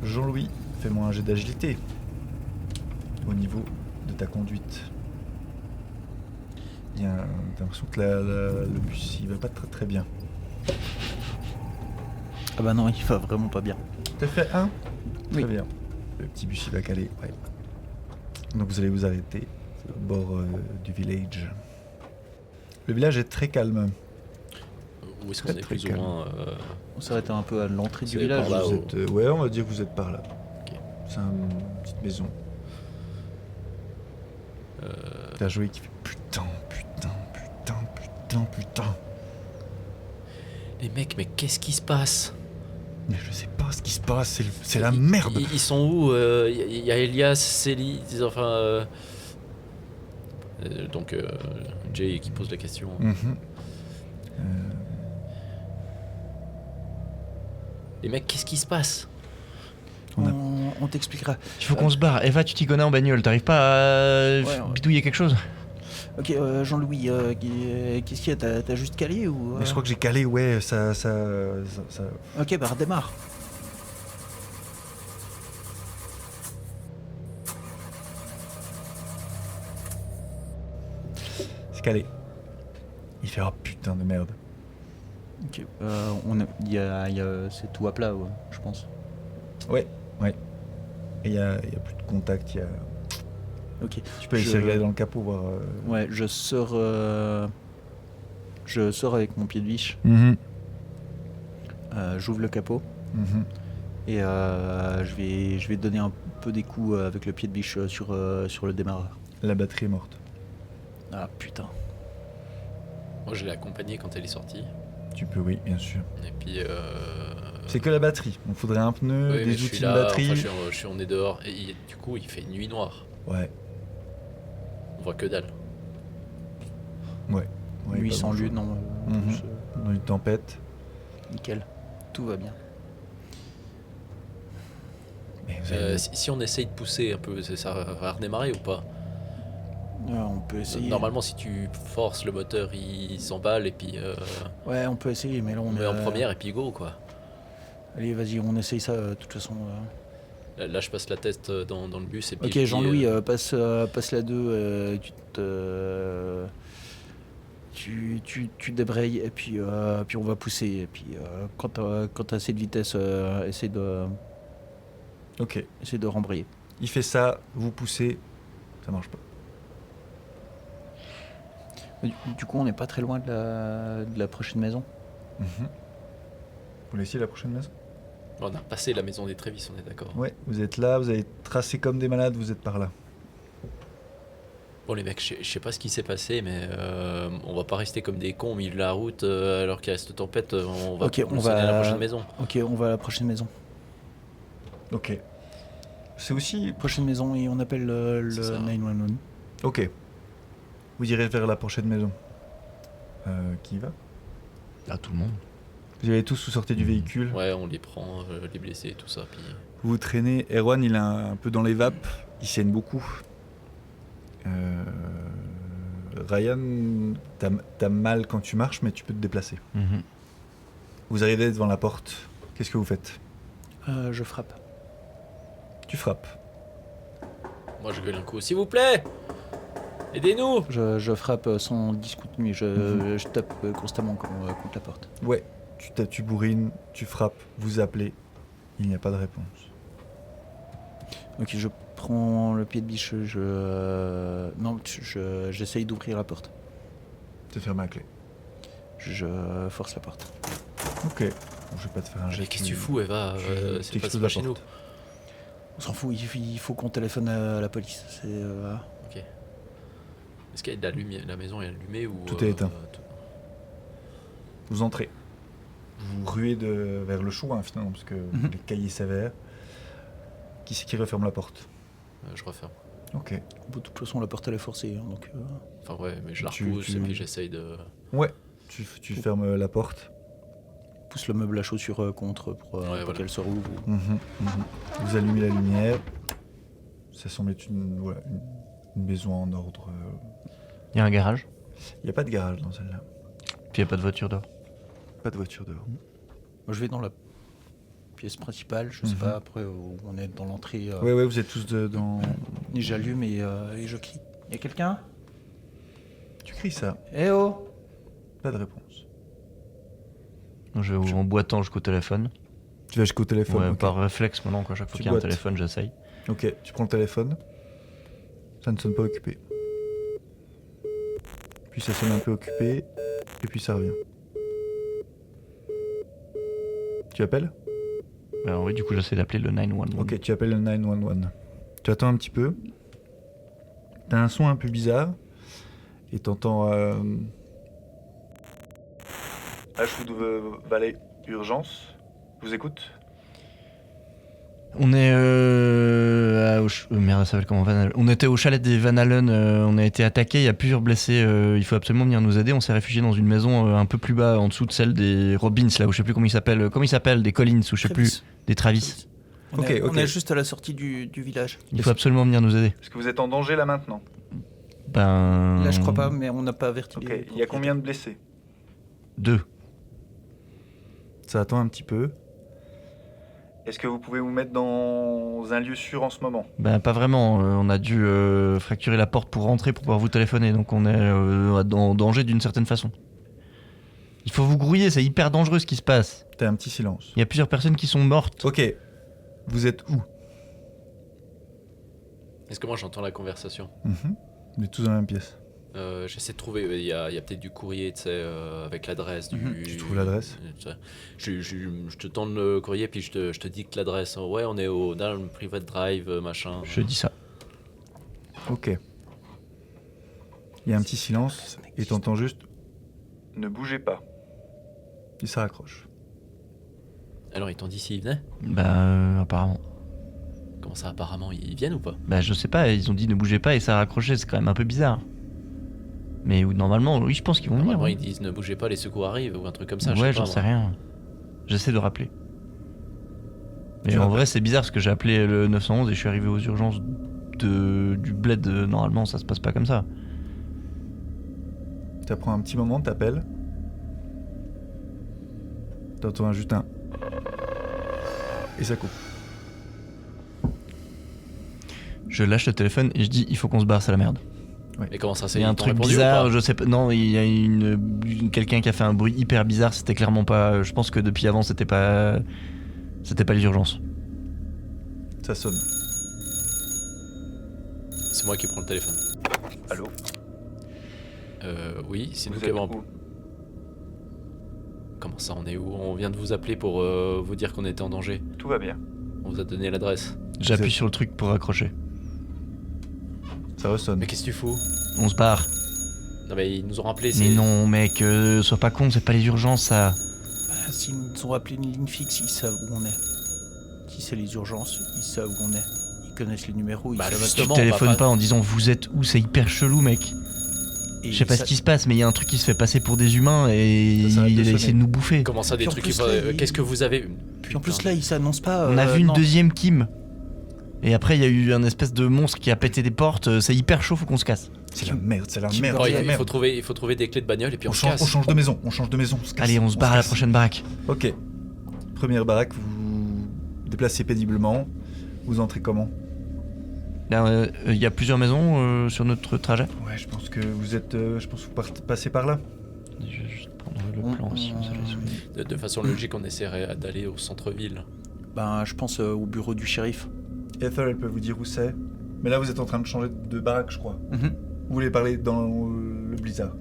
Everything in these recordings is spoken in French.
Jean-Louis, fais-moi un jet d'agilité au niveau de ta conduite. T'as l'impression que le bus il va pas très très bien. Ah bah non, il va vraiment pas bien. T'as fait 1 ? Oui. Très bien. Le petit bus il va caler. Ouais. Donc vous allez vous arrêter au bord du village. Le village est très calme. Où est-ce Très, qu'on est très plus ou calme. moins On s'arrête un peu à l'entrée du C'est village. par là. Vous Là-haut. êtes, ouais, on va dire que vous êtes par là. Ok. C'est une petite maison. T'as joué qui fait putain. Les mecs, mais qu'est-ce qui se passe? Mais je sais pas ce qui se passe, c'est la merde. Ils sont où? Il y a Elias, Célie, enfin... donc, Jay qui pose la question. Mhm. Les mecs, qu'est-ce qui se passe? On t'expliquera. Il faut qu'on se barre. Eva, tu t'y connais en bagnole. T'arrives pas à Ouais. bidouiller quelque chose? Ok, Jean-Louis, qu'est-ce qu'il y a? T'as juste calé ou Mais je crois que j'ai calé, ouais, ça... Ok, bah redémarre. C'est calé. Il fait, oh putain de merde. Ok, c'est tout à plat, ouais, je pense. Ouais. Et il y a plus de contact, il y a... Ok. Tu peux essayer de regarder dans le capot, voir... Ouais, je sors avec mon pied de biche. Mhm. J'ouvre le capot Mhm. et je vais donner un peu des coups avec le pied de biche sur le démarreur. La batterie est morte. Ah putain. Moi, je l'ai accompagnée quand elle est sortie. Tu peux, oui, bien sûr. Et puis... C'est que la batterie. Il faudrait un pneu, oui, mais des je suis outils de là, batterie. enfin, on est dehors. Et du coup, il fait nuit noire. Ouais. On voit que dalle. Ouais, Lui pas sans grand-chose. lui, non. Mhm. Tous, Dans une tempête. nickel. Tout va bien. Mais vous avez- Si on essaye de pousser un peu, ça va redémarrer ou pas? On peut essayer. Normalement, si tu forces le moteur, il s'emballe et puis Ouais, on peut essayer, mais là on on met est en première et puis go quoi. Allez, vas-y, on essaye ça. De toute façon. Là, je passe la test dans le bus et puis. Ok, je dis, Jean-Louis, passe la 2. Tu débrayes et puis on va pousser. Et puis quand t'as assez de vitesse, essaie Ok. de rembrayer. Il fait ça, vous poussez, ça marche pas. Du coup, on n'est pas très loin de la prochaine maison. Mhm. Vous laissez la prochaine maison? on a passé la maison des Trévis, on est d'accord. Ouais, vous êtes là, vous avez tracé comme des malades, vous êtes par là. Bon les mecs, je sais pas ce qui s'est passé, mais on va pas rester comme des cons au milieu de la route alors qu'il y a cette tempête. On va Ok, on sonner à la va- prochaine maison. Ok, on va à la prochaine maison. Ok. C'est aussi... Prochaine maison et on appelle le C'est ça. 911. Ok. Vous irez vers la prochaine maison. Qui y va? Ah, tout le monde. Vous allez tous vous sortez du véhicule. Ouais, on les prend, les blessés et tout ça. Puis... Vous vous traînez. Erwan, il est un peu dans les vapes. Il saigne beaucoup. Ryan, t'as mal quand tu marches, mais tu peux te déplacer. Mhm. Vous arrivez devant la porte. Qu'est-ce que vous faites? Je frappe. Tu frappes. Moi je gueule un coup, s'il vous plaît, aidez-nous. Je frappe sans discontenu. Je tape constamment contre la porte. Ouais. Tu bourrines, tu frappes, vous appelez. Il n'y a pas de réponse. Ok, je prends le pied de biche. J'essaye d'ouvrir la porte. C'est fermé à clé. Je force la porte. Ok. Bon, je vais pas te faire un jet. Mais qu'est-ce que tu fous, Eva? C'est pas chez nous. On s'en fout, il faut qu'on téléphone à la police. Ok. Est-ce qu'il y a de la lumière? La maison est allumée ou Tout est éteint. Vous entrez. Vous ruez vers le chou, finalement, parce que les cahiers sévères. Qui c'est qui referme la porte? Je referme. Ok. De toute façon, la porte elle est forcée. Donc, Enfin ouais, mais je la Tu- repousse tu- et puis j'essaye de... Ouais. Tu fermes la porte. pousse le meuble à chaussures contre pour voilà. qu'elle se rouvre. Vous allumez la lumière. Ça semble être une maison en ordre. Il y a un garage. Il n'y a pas de garage dans celle-là. Puis il n'y a pas de voiture dehors. Pas de voiture dehors. Moi, je vais dans la pièce principale, je sais pas, après où on est dans l'entrée. Ouais, vous êtes tous dans... Et j'allume et je crie. Y a quelqu'un? Tu cries ça, Eh oh! pas de réponse. Je vais en boitant jusqu'au téléphone. Tu vas jusqu'au téléphone. Ouais, ok. par réflexe maintenant, quoi. Chaque fois Tu qu'il y a un boites. téléphone, j'essaye. Ok, tu prends le téléphone. Ça ne sonne pas occupé. Puis ça sonne un peu occupé. Et puis ça revient. Tu appelles? Alors oui, du coup, j'essaie d'appeler le 911. Ok, tu appelles le 911. Tu attends un petit peu. T'as un son un peu bizarre. Et t'entends... Ashwood Valley Urgence. Je vous écoute. On est merde, ça s'appelle comment? On était au chalet des Van Allen, on a été attaqué, il y a plusieurs blessés, il faut absolument venir nous aider. On s'est réfugié dans une maison un peu plus bas, en dessous de celle des Robbins, là où je sais plus comment ils s'appellent, des Collins, ou je sais plus, des Travis. On Ok, est, ok. on est juste à la sortie du village. Il faut absolument venir nous aider. Est-ce que vous êtes en danger là maintenant? Ben... Là, je crois pas, mais on n'a pas averti. Ok, les il y a combien de blessés? 2. Ça attend un petit peu. Est-ce que vous pouvez vous mettre dans un lieu sûr en ce moment? Ben pas vraiment, on a dû fracturer la porte pour rentrer pour pouvoir vous téléphoner, donc on est en danger d'une certaine façon. Il faut vous grouiller, c'est hyper dangereux ce qui se passe. T'as un petit silence. Il y a plusieurs personnes qui sont mortes. Ok, vous êtes où? Est-ce que moi j'entends la conversation? Vous êtes tous dans la même pièce. J'essaie de trouver, il y a peut-être du courrier, tu sais, avec l'adresse. Tu trouves l'adresse? Je te tends le courrier, puis je te dicte l'adresse. Ouais, on est dans le Private Drive, machin. Je dis ça. Ok. Il y a un petit silence et t'entends juste « Ne bougez pas ». Et ça raccroche. Alors, ils t'ont dit s'ils venaient? Apparemment. Comment ça, apparemment, ils viennent ou pas? Bah je sais pas, ils ont dit ne bougez pas et ça a raccroché, c'est quand même un peu bizarre. Mais normalement, oui, je pense qu'ils vont venir. Normalement, hein. ils disent ne bougez pas, les secours arrivent, ou un truc comme ça. Ouais, je j'en sais sais pas, moi. rien. J'essaie de rappeler. Mais Tu en rappelles. vrai, c'est bizarre parce que j'ai appelé le 911 et je suis arrivé aux urgences du bled. Normalement, ça se passe pas comme ça. Ça prend un petit moment, t'appelles. T'entends juste un... Et ça coupe. Je lâche le téléphone et je dis il faut qu'on se barre, c'est la merde. Mais comment ça, c'est Il y a un ils t'ont truc répondu ou bizarre, pas? je sais pas. Non, il y a quelqu'un qui a fait un bruit hyper bizarre. C'était clairement pas. Je pense que depuis avant, c'était pas les urgences. Ça sonne. C'est moi qui prends le téléphone. Allô? Oui, c'est nous Vous qui êtes avons... où? Comment ça, on est où? On vient de vous appeler pour vous dire qu'on était en danger. Tout va bien. On vous a donné l'adresse. J'appuie êtes- sur le truc pour raccrocher. Ça ressonne. Mais qu'est-ce que tu fous? On se barre. Non mais ils nous ont rappelé, Mais c'est... non, mec, sois pas con, c'est pas les urgences, ça. Bah, s'ils nous ont appelé une ligne fixe, ils savent où on est. Si c'est les urgences, ils savent où on est. Ils connaissent les numéros, ils Bah, savent. justement, Tu on va téléphones pas- pas en disant vous êtes où, c'est hyper chelou, mec. Et Je sais pas ça- ce qui se passe, mais il y a un truc qui se fait passer pour des humains et Ça s'arrête de il a sonner. essayé de nous bouffer. Comment ça, des Puis en trucs plus, qui vont- là, il- Qu'est-ce que vous avez... Puis en plus là, ils s'annoncent pas. On a vu une non. deuxième Kim. Et après, il y a eu un espèce de monstre qui a pété des portes. C'est hyper chaud, faut qu'on se casse. C'est la merde, c'est la Qui merde. Bon, c'est la il merde. faut trouver des clés de bagnole et puis on, se change, casse. on change de maison, on change de maison. Se casse, Allez, on se barre à la casse. prochaine baraque. Ok. Première baraque, vous vous déplacez péniblement. Vous entrez comment? Là, il y a plusieurs maisons sur notre trajet. Ouais, je pense que vous êtes... je pense que vous passez par là. Je vais juste prendre le plan aussi. comme ça, je l'ai sous les yeux. De façon logique, on essaierait d'aller au centre-ville. Ben, je pense au bureau du shérif. Ethel, elle peut vous dire où c'est. Mais là, vous êtes en train de changer de baraque, je crois. Mhm. Vous voulez parler dans le blizzard.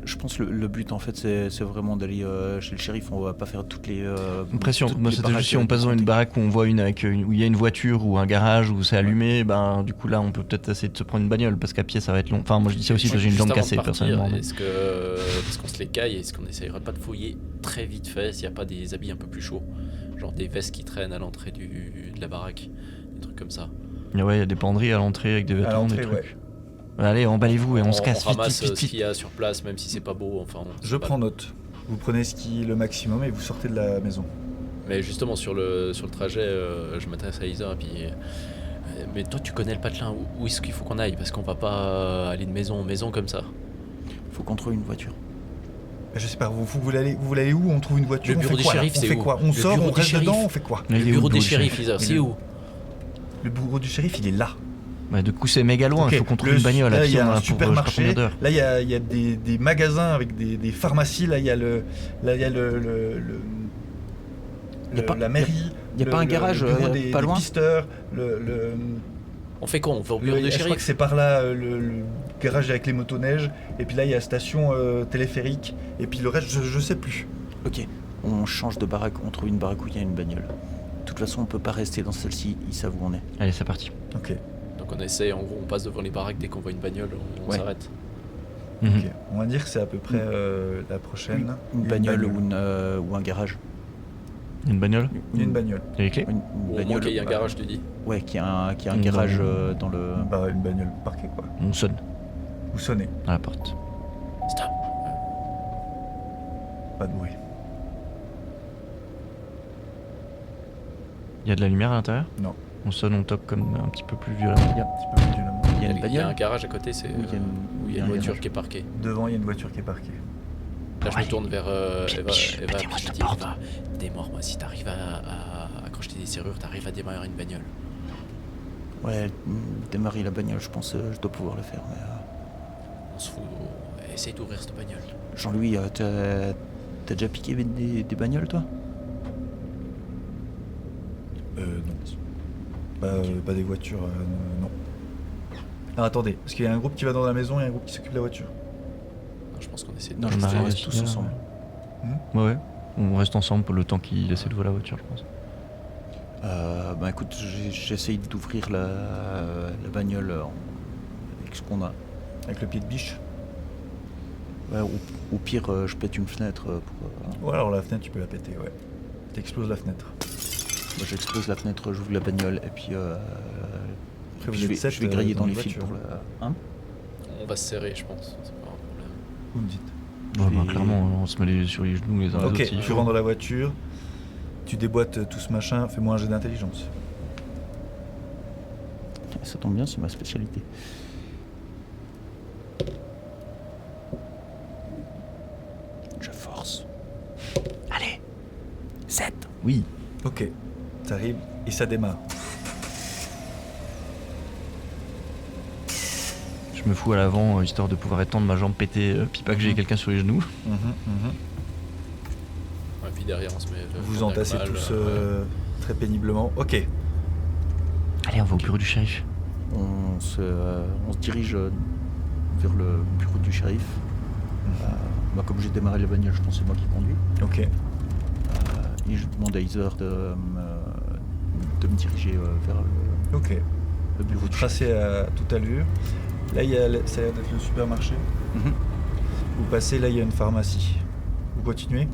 Je pense que le but en fait c'est vraiment d'aller chez le shérif. On va pas faire toutes les. Impression. toutes Moi, les c'était baraques, juste si on passe dans une baraque où on voit où il y a une voiture ou un garage où c'est allumé, ben du coup là, on peut peut-être essayer de se prendre une bagnole parce qu'à pied ça va être long. Enfin, moi je dis ça aussi parce que j'ai une Juste jambe avant de cassée partir, personnellement. mais- Est-ce qu'on se les caille? Est-ce qu'on essayerait pas de fouiller très vite fait s'il n'y a pas des habits un peu plus chauds? Genre des vestes qui traînent à l'entrée de la baraque. Des trucs comme ça. Mais ouais, il y a des penderies à l'entrée avec des À vêtements, des l'entrée, trucs. ouais. Allez, emballez-vous et on se casse On vite, ramasse vite, vite, ce vite. qu'il y a sur place, même si c'est pas beau. Enfin, Je prends note. Vous prenez ce qui est le maximum et vous sortez de la maison. Mais justement, sur le trajet, je m'intéresse à Isa. Puis, mais toi, tu connais le patelin. Où est-ce qu'il faut qu'on aille? Parce qu'on va pas aller de maison en maison comme ça. Faut qu'on trouve une voiture. Je sais pas, vous voulez aller où? On trouve une voiture, Le on bureau fait du quoi là? shérif, On c'est fait où? quoi? On Le sort, bureau on du reste shérif. dedans, on fait quoi? Il est Le où, bureau des du shérifs, shérif Isa, c'est où? Le bureau du shérif, il est là. Ouais, du coup, c'est méga loin, Ok, il faut qu'on trouve une bagnole. Là, à il y pied, a on en un a pour, je sais pas supermarché. combien d'heures. Là, il y a des magasins avec des pharmacies. Là, il y a la mairie. y a pas un garage, le bureau pas des loin pisteurs. On fait quoi? On va au bureau des Je crois que shérifs? c'est par là le garage avec les motoneiges. Et puis là, il y a la station téléphérique. Et puis le reste, je sais plus. Ok, on change de baraque, on trouve une baraque où il y a une bagnole. De toute façon, on peut pas rester dans celle-ci, ils savent où on est. Allez, c'est parti. Ok. Donc on essaye, en gros, on passe devant les baraques dès qu'on voit une bagnole, on Ouais. s'arrête. Mhm. Ok. On va dire que c'est à peu près la prochaine. Une bagnole ou un garage. Une bagnole Il y a une bagnole. Il y a les clés Une Ou au moins bagnole, qu'il y ait un garage, tu dis. Ouais, qui a un Une garage bagnole. dans le... Bah, une bagnole parquée, quoi. On sonne Vous sonnez. à la porte. Stop. Pas de bruit. Il y a de la lumière à l'intérieur? Non. On sonne, on toque comme un petit peu plus violemment. Un petit peu plus violemment. Il y a une Il y a bagnole. un garage à côté, c'est Oui, il y a une- où il y il y a a une un voiture garage. qui est parquée. Devant, il y a une voiture qui est parquée. Là, je me Allez. tourne vers Eva. mettez-moi Puis je sur dis, la porte. Eva, démarre-moi si t'arrives à accrocher des serrures, t'arrives à démarrer une bagnole. Ouais, démarrer la bagnole, je pense je dois pouvoir le faire. Mais, On se fout. Essaye d'ouvrir cette bagnole. Jean-Louis, t'as déjà piqué des bagnoles, toi? Non. Pas des voitures, non. Alors attendez, parce qu'il y a un groupe qui va dans la maison et un groupe qui s'occupe de la voiture. Non, je pense qu'on essaie de. Non, On je pense qu'on arrive reste à tous finir, ensemble. Ouais. On reste ensemble pour le temps qu'il essaie de voir la voiture, je pense. Bah écoute, j'essaye d'ouvrir la bagnole avec ce qu'on a. Avec le pied de biche. Ouais, au pire, je pète une fenêtre pour... Ou alors la fenêtre, tu peux la péter, ouais. T'exploses la fenêtre. Moi, j'explose la fenêtre, j'ouvre la bagnole et puis, Après, je vais griller dans les fils pour la... Hein? On va se serrer, je pense. C'est pas un problème. Vous me dites. Je Ouais, vais- bah, clairement, on se met sur les genoux les uns les Ok, autres. s'il tu faut. rentres dans la voiture, tu déboîtes tout ce machin, fais-moi un jet d'intelligence. Ça tombe bien, c'est ma spécialité. Je force. Allez, 7. Oui. Ok, t'arrives et ça démarre. Je me fous à l'avant, histoire de pouvoir étendre ma jambe pétée, puis pas que j'ai quelqu'un sur les genoux. Ouais, puis derrière, on se met. Vous entassez mal, tous ouais. très péniblement. Ok, Allez, on va au bureau du shérif. On se dirige vers le bureau du shérif. Bah, comme j'ai démarré la bagnole, je pense que c'est moi qui conduis. ok. Et je demande à Isor de me diriger vers Ok. le bureau Vous du tracez à toute allure. Là, ça a l'air d'être le supermarché. shérif. Mhm. Vous passez, là, il y a une pharmacie. Vous continuez?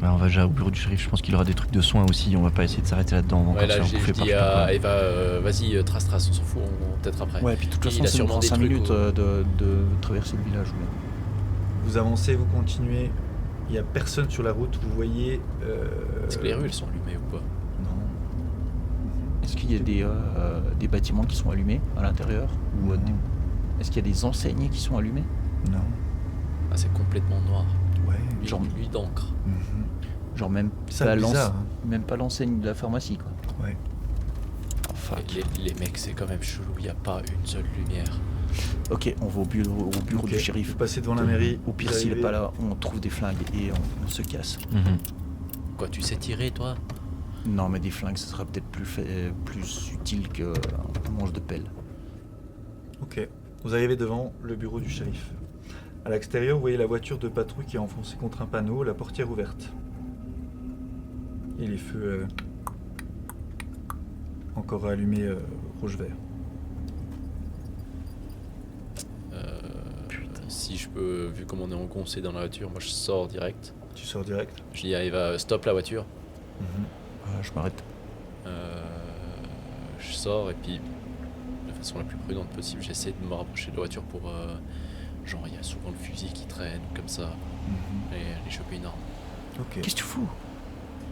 Bah, on va déjà au bureau du shérif, je pense qu'il aura des trucs de soins aussi, on va pas essayer de s'arrêter là-dedans. On va Ouais, encore là, se faire j'ai bouffer par dit je sais pas à quoi. Eva, vas-y, trace, on s'en fout, peut-être après. Ouais, puis de toute Il façon, a ça nous sûrement prend des 5 trucs minutes où- de traverser le village. Ouais. Vous avancez, vous continuez. Il n'y a personne sur la route. Vous voyez. Est-ce que les rues, elles sont allumées ou pas? Non. Est-ce qu'il y a des bâtiments qui sont allumés à l'intérieur ou est-ce qu'il y a des enseignes qui sont allumées? Non. Ah, c'est complètement noir. Ouais. Genre- Lui d'encre. Mhm. Genre même Ça, pas bizarre. Hein. même pas l'enseigne de la pharmacie quoi. Ouais. Oh, fuck. Les mecs, c'est quand même chelou, il n'y a pas une seule lumière. Ok, on va au bureau Ok, du shérif. Vous passez devant la mairie. Au pire, vous s'il est arrivez. pas là, on trouve des flingues et on se casse. Mhm. Quoi, tu sais tirer, toi? Non, mais des flingues, ce sera peut-être plus utile qu'un manche de pelle. Ok. Vous arrivez devant le bureau du shérif. À l'extérieur, vous voyez la voiture de patrouille qui est enfoncée contre un panneau, la portière ouverte. Et les feux encore allumés rouge-vert. Si je peux, vu comme on est engoncé dans la voiture, moi je sors direct. Tu sors direct. Je dis à Eva, stop la voiture. Je m'arrête. Je sors et puis, de façon la plus prudente possible, j'essaie de me rapprocher de la voiture pour. Genre, il y a souvent le fusil qui traîne, comme ça, et aller choper une arme. Ok. Qu'est-ce que tu fous?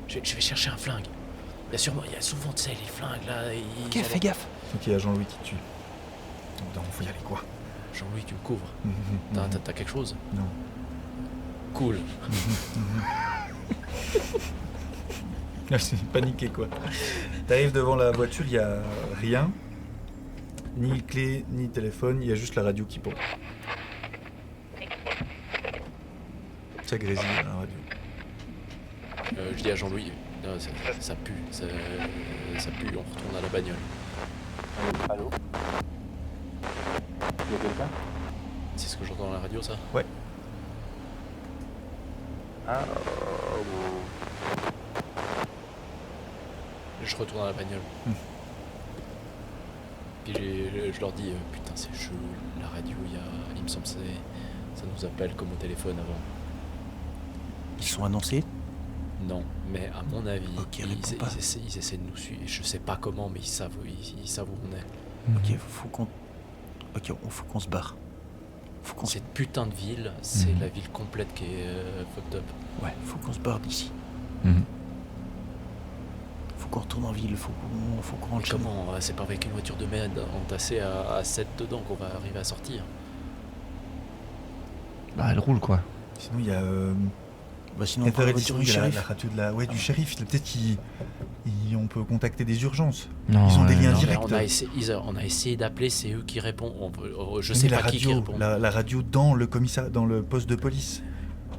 Je vais chercher un flingue. Il y a souvent, tu sais, les flingues là. Ok, fais gaffe. Ok, il y a Jean-Louis qui tue. Donc, faut y aller quoi. Jean-Louis, tu me couvres. Mhm. T'as quelque chose? Non. Cool. Ah, c'est paniqué quoi. T'arrives devant la voiture, il y a rien. Ni clé, ni téléphone, il y a juste la radio qui pompe. Ça grésille la radio. Je dis à Jean-Louis, non, ça pue, ça pue, on retourne à la bagnole. Allô? Il y a quelqu'un? C'est ce que j'entends dans la radio, ça? Ouais. Ah, Je retourne à la bagnole. Puis je leur dis, putain c'est chaud, la radio, il me semble que ça nous appelle comme au téléphone avant. Ils sont annoncés? Non, mais à mon avis, Ok, ils réponds pas. essaient de nous suivre. Je sais pas comment, mais ils savent où on est. Ok, faut qu'on se barre. Faut qu'on se... Cette putain de ville, c'est la ville complète qui est fucked up. Ouais, faut qu'on se barre d'ici. Mhm. Faut qu'on retourne en ville, faut qu'on rentre Mais chez nous. comment? C'est pas avec une voiture de merde entassée à 7 dedans qu'on va arriver à sortir. Bah, elle roule quoi. Sinon, il y a. Bah sinon, on prend la voiture du il y a la shérif. radio du shérif. Peut-être qu'on peut contacter des urgences. Non, Ils ont des liens Non, mais directs. on a essayé d'appeler, c'est eux qui répondent. Je Mais sais la pas qui radio, répond. la radio dans le commissariat, dans le poste de police.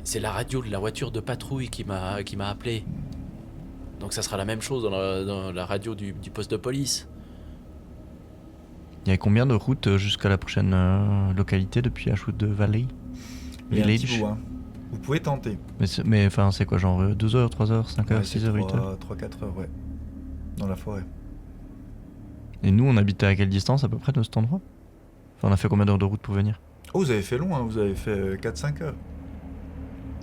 C'est la radio de la voiture de patrouille qui m'a appelé. Donc ça sera la même chose dans la radio du poste de police. Il y a combien de routes jusqu'à la prochaine localité depuis Ashwood Valley? Il y a un petit Village. bout, hein. Vous pouvez tenter. Mais enfin, c'est quoi, genre 2 heures, 3 heures, 5 heures, 6 heures, 8 heures? 3-4 heures, ouais. Dans la forêt. Et nous, on habitait à quelle distance à peu près de cet endroit? Enfin, on a fait combien d'heures de route pour venir? Oh, vous avez fait long, hein. Vous avez fait 4-5 heures.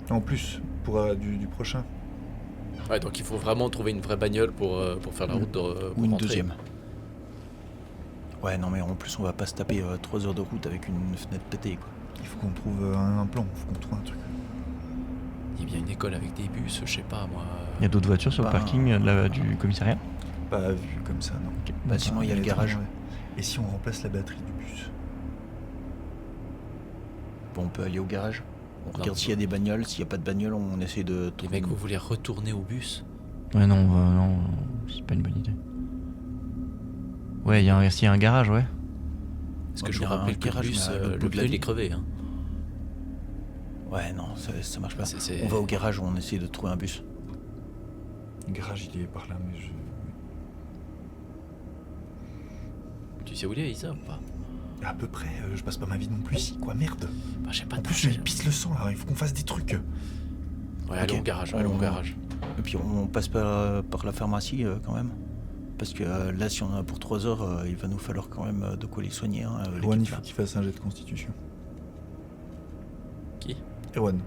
En plus, pour du prochain. Ouais, donc il faut vraiment trouver une vraie bagnole pour faire la route pour Ou une rentrer. deuxième. Ouais, non mais en plus on va pas se taper 3 heures de route avec une fenêtre pétée quoi. Il faut qu'on trouve un plan, il faut qu'on trouve un truc. Il y a bien une école avec des bus, je sais pas moi. Il y a d'autres voitures sur le Bah, parking du commissariat? Pas vu comme ça, non. Bah sinon il y a le garage. Ouais. Et si on remplace la batterie du bus? Bon, on peut aller au garage. On Non, regarde s'il y a des bagnoles, s'il y a pas de bagnole, on essaie de Les trouver. mecs, vous voulez retourner au bus? Ouais, non, non, c'est pas une bonne idée. Ouais, s'il y a un garage, ouais. Parce Ouais, que je il y vous a un rappelle que le garage, bus, mais à l'autre le bout de la pneu il est ville. crevé. Hein. Ouais, non, ça marche pas. C'est- On va au garage, on essaie de trouver un bus. Le garage, il est par là, mais je. Tu sais où il est, Isa, ou pas? À peu près, je passe pas ma vie non plus ici, quoi, merde. Bah, je sais pas. En plus, il pisse le sang, là, il faut qu'on fasse des trucs. Ouais, allons Ok. au garage, allons au garage. Et puis on passe par la pharmacie quand même. Parce que là, si on en a pour 3 heures, il va nous falloir quand même de quoi les soigner. Hein, Erwan, il l'équipe, faut là. qu'il fasse un jet de constitution. Qui? Erwan.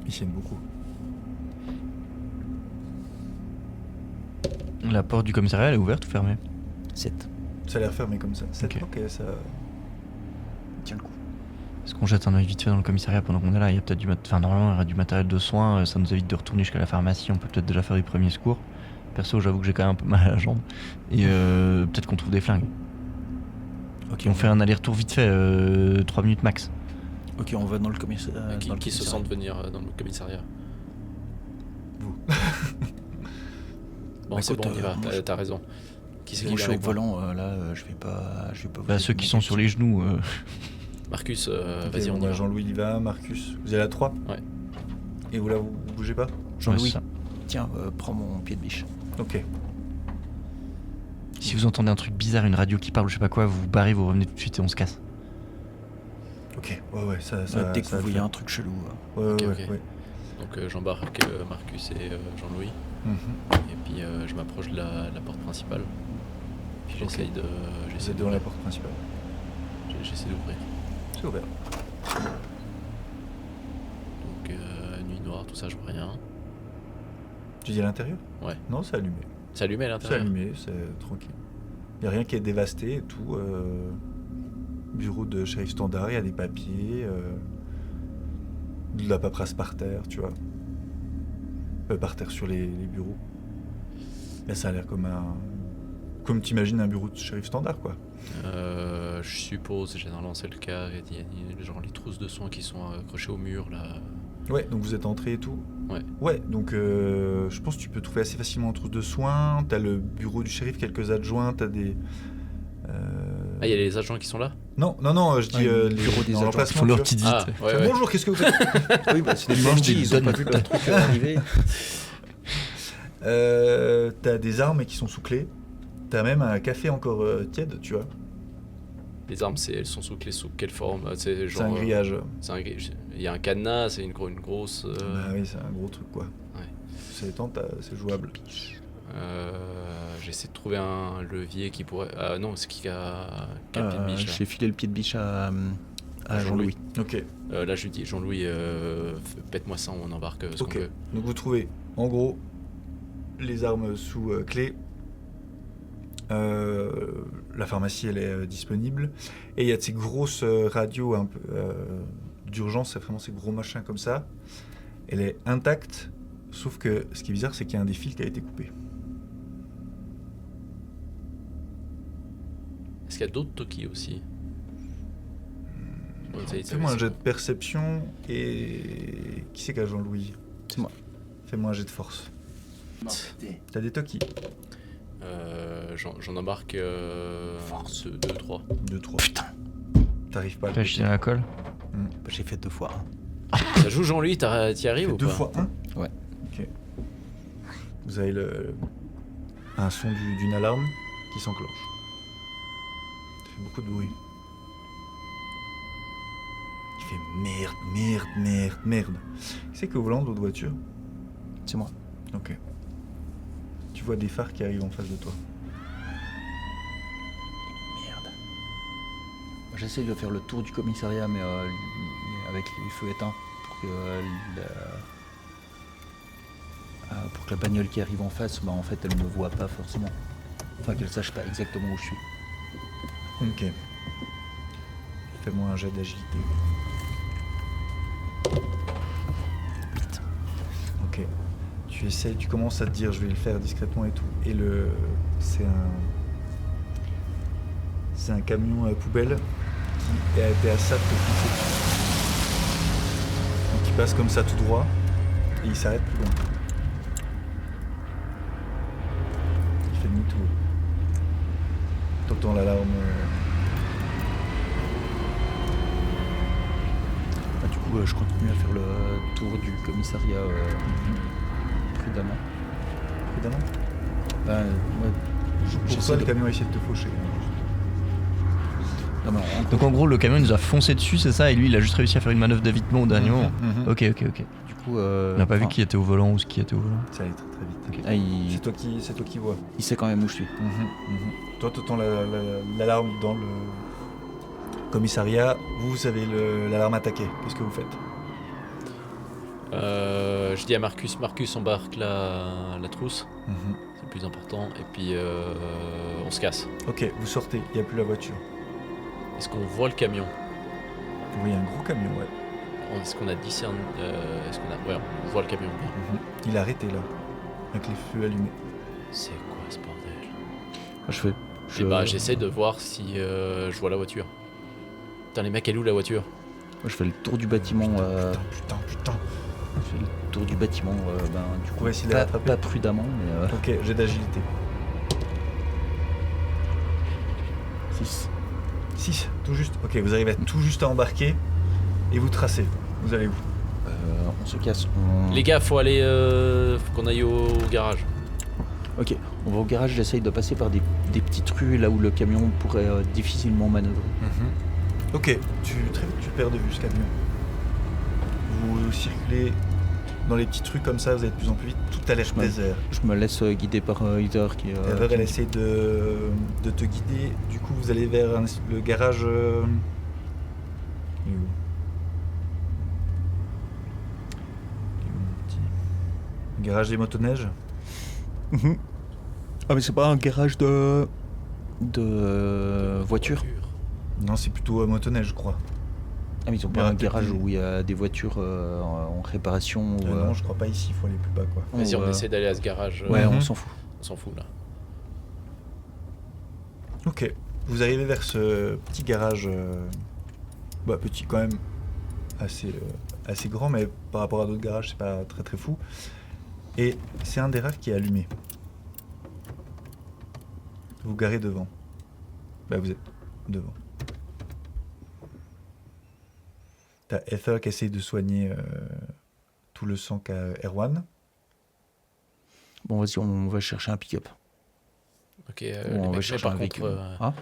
Il saigne beaucoup. La porte du commissariat, elle est ouverte ou fermée? 7. Ça a l'air fermé comme ça. Ok. Ok, ça. Tiens le coup. Est-ce qu'on jette un œil vite fait dans le commissariat pendant qu'on est là? Il y a peut-être enfin, normalement, il y aura du matériel de soins, ça nous évite de retourner jusqu'à la pharmacie, on peut peut-être déjà faire du premier secours. Perso, j'avoue que j'ai quand même un peu mal à la jambe. Et peut-être qu'on trouve des flingues. Ok, On fait un aller-retour vite fait, 3 minutes max. Ok, on va dans le commissariat. Qui se sentent venir dans le commissariat? Vous. Bon, Bah, c'est écoute, bon, on y va, moi, t'as raison. Qui c'est qui Moi, je vient suis au avec moi? volant, là, je vais pas vous Bah, ceux qui sont sur les genoux. Marcus, Ok, vas-y, bon, on y bah, va. Jean-Louis y va, Marcus. Vous êtes à 3? Ouais. Et vous là, vous bougez pas? Jean-Louis, Ouais, c'est ça. tiens, prends mon pied de biche. Ok. Si vous entendez un truc bizarre, une radio qui parle ou je sais pas quoi, vous vous barrez, vous revenez tout de suite et on se casse. Ok, ouais, ça. Dès que ça vous va voyez le un truc chelou. faire. Ouais, Ok, ouais, ok. ouais. Donc j'embarque Marcus et Jean-Louis. Mhm. Et puis je m'approche de la porte principale. Puis Ok. j'essaie Vous êtes devant la porte principale. J'essaie d'ouvrir. C'est ouvert. Donc nuit noire, tout ça, je vois rien. Tu dis à l'intérieur? Ouais. Non, c'est allumé. C'est allumé à C'est l'intérieur? allumé, c'est tranquille. Il n'y a rien qui est dévasté et tout. Bureau de shérif standard, il y a des papiers. De la paperasse par terre, tu vois. Par terre sur les bureaux. Et ça a l'air comme un. Comme t'imagines un bureau de shérif standard, quoi. Je suppose, généralement c'est le cas, il y a genre les trousses de soins qui sont accrochées au mur là. Ouais, donc vous êtes entré et tout. Ouais. Ouais, donc je pense que tu peux trouver assez facilement une trousse de soins. T'as le bureau du shérif, quelques adjoints, t'as des. Ah, il y a les agents qui sont là? Non, je dis Ouais, les bureau des dans adjoints. l'emplacement, Ils font leur tu vois. petite visite. Ah, ouais. Bonjour, qu'est-ce que vous faites? Oui, bah, c'est des Ils mangent bandits, des ils ont pas donuts. vu le truc arriver. T'as des armes qui sont sous clé. T'as même un café encore tiède, tu vois. Les armes, elles sont sous clé, sous quelle forme? C'est C'est un grillage. Il y a un cadenas, c'est une grosse. Bah oui, c'est un gros truc quoi. Ouais. C'est temps, c'est jouable. J'essaie de trouver un levier qui pourrait. Ah non, c'est qui a le pied de biche là. J'ai filé le pied de biche à Jean-Louis. Ok, Là, je lui dis, Jean-Louis, pète-moi ça, on embarque ce qu'on ok. peut. Donc vous trouvez en gros les armes sous clé. La pharmacie elle est disponible et il y a de ces grosses radios un peu d'urgence, c'est vraiment ces gros machins comme ça. Elle est intacte, sauf que ce qui est bizarre c'est qu'il y a un des fils qui a été coupé. Est-ce qu'il y a d'autres Toki aussi? Fais-moi un jet de perception et qui c'est qui a Jean-Louis? C'est moi. Fais-moi un jet de force. T'as des Toki? J'en embarque 2-3. 2-3. Putain. T'arrives pas à le T'as jeté dans la colle. Bah, j'ai fait 2 fois. Ça joue Jean-Louis, t'y arrives ou 2 pas? fois 1? Ouais. Ok. Vous avez un son d'une alarme qui s'enclenche. Ça fait beaucoup de bruit. Il fait merde. Qui c'est qui est au volant de l'autre voiture? C'est moi. Ok. Tu vois des phares qui arrivent en face de toi. Merde. J'essaie de faire le tour du commissariat, mais avec les feux éteints, pour que la bagnole qui arrive en face, bah, en fait, elle me voit pas forcément. Enfin, qu'elle sache pas exactement où je suis. Ok. Fais-moi un jet d'agilité. 8. Ok. Tu commences à te dire je vais le faire discrètement et tout. Et c'est un camion à poubelle qui a été à ça de te foncer dessus. Donc il passe comme ça tout droit et il s'arrête plus loin. Il fait demi-tour. T'entends l'alarme. Bah, du coup, je continue à faire le tour du commissariat prudemment. Prudemment. Bah, ouais, Pour j'essaie toi, de- le camion a essayé de te faucher. Non, mais en gros, Donc en gros, le camion il nous a foncé dessus, c'est ça, et lui il a juste réussi à faire une manœuvre d'évitement au dernier moment. Mhm. Ok. du coup, On n'a pas vu qui était au volant ou ce qui était au volant. Ça allait très très vite. ah, il, C'est toi qui vois. il sait quand même où je suis. Toi, tu entends l'alarme dans le commissariat. Vous avez l'alarme attaquée. Qu'est-ce que vous faites? Je dis à Marcus, embarque la trousse, c'est le plus important, et puis on se casse. Ok, vous sortez. Il n'y a plus la voiture. Est-ce qu'on voit le camion? Vous voyez un gros camion, ouais. Est-ce qu'on a discerné? Ouais, on voit le camion bien. Il est arrêté là, avec les feux allumés. C'est quoi ce bordel? Je fais. Et bah j'essaie de voir si je vois la voiture. Putain les mecs, elle est où la voiture? Je fais le tour du bâtiment. Putain. Je fais le tour du bâtiment. Du coup, va essayer de la pas, rattraper. pas prudemment, mais. Ok, j'ai d'agilité. 6. 6, tout juste. Ok, vous arrivez tout juste à embarquer et vous tracez. Vous allez où? On se casse. Les gars, faut aller, faut qu'on aille au garage. Ok, on va au garage, j'essaye de passer par des petites rues là où le camion pourrait difficilement manœuvrer. Ok, très vite tu perds de vue ce camion. Vous circulez dans les petites rues comme ça, vous allez de plus en plus vite, tout a l'air me- désert. Je me laisse guider par Heather qui est. Heather, elle essaie de te guider, du coup vous allez vers le garage... Il est où mon petit Le garage des motoneiges. Ah mais c'est pas un garage de voitures. Non, c'est plutôt motoneige, je crois. Ah mais ils ont Il y a pas un peut-être garage des- où il y a des voitures en réparation ou, Non, je crois pas ici, il faut aller plus bas, quoi. Vas-y, ou, on essaie d'aller à ce garage. Ouais, Mhm. on s'en fout. On s'en fout là. Ok, Vous arrivez vers ce petit garage, petit quand même, assez grand, mais par rapport à d'autres garages, c'est pas très très fou. Et c'est un des rares qui est allumé. Vous garez devant. Vous êtes devant. T'as Ether qui essaye de soigner tout le sang qu'a Erwan. Bon, vas-y, on va chercher un pick-up. Ok, Ou les on va mecs, chercher par un contre, véhicule. Ah,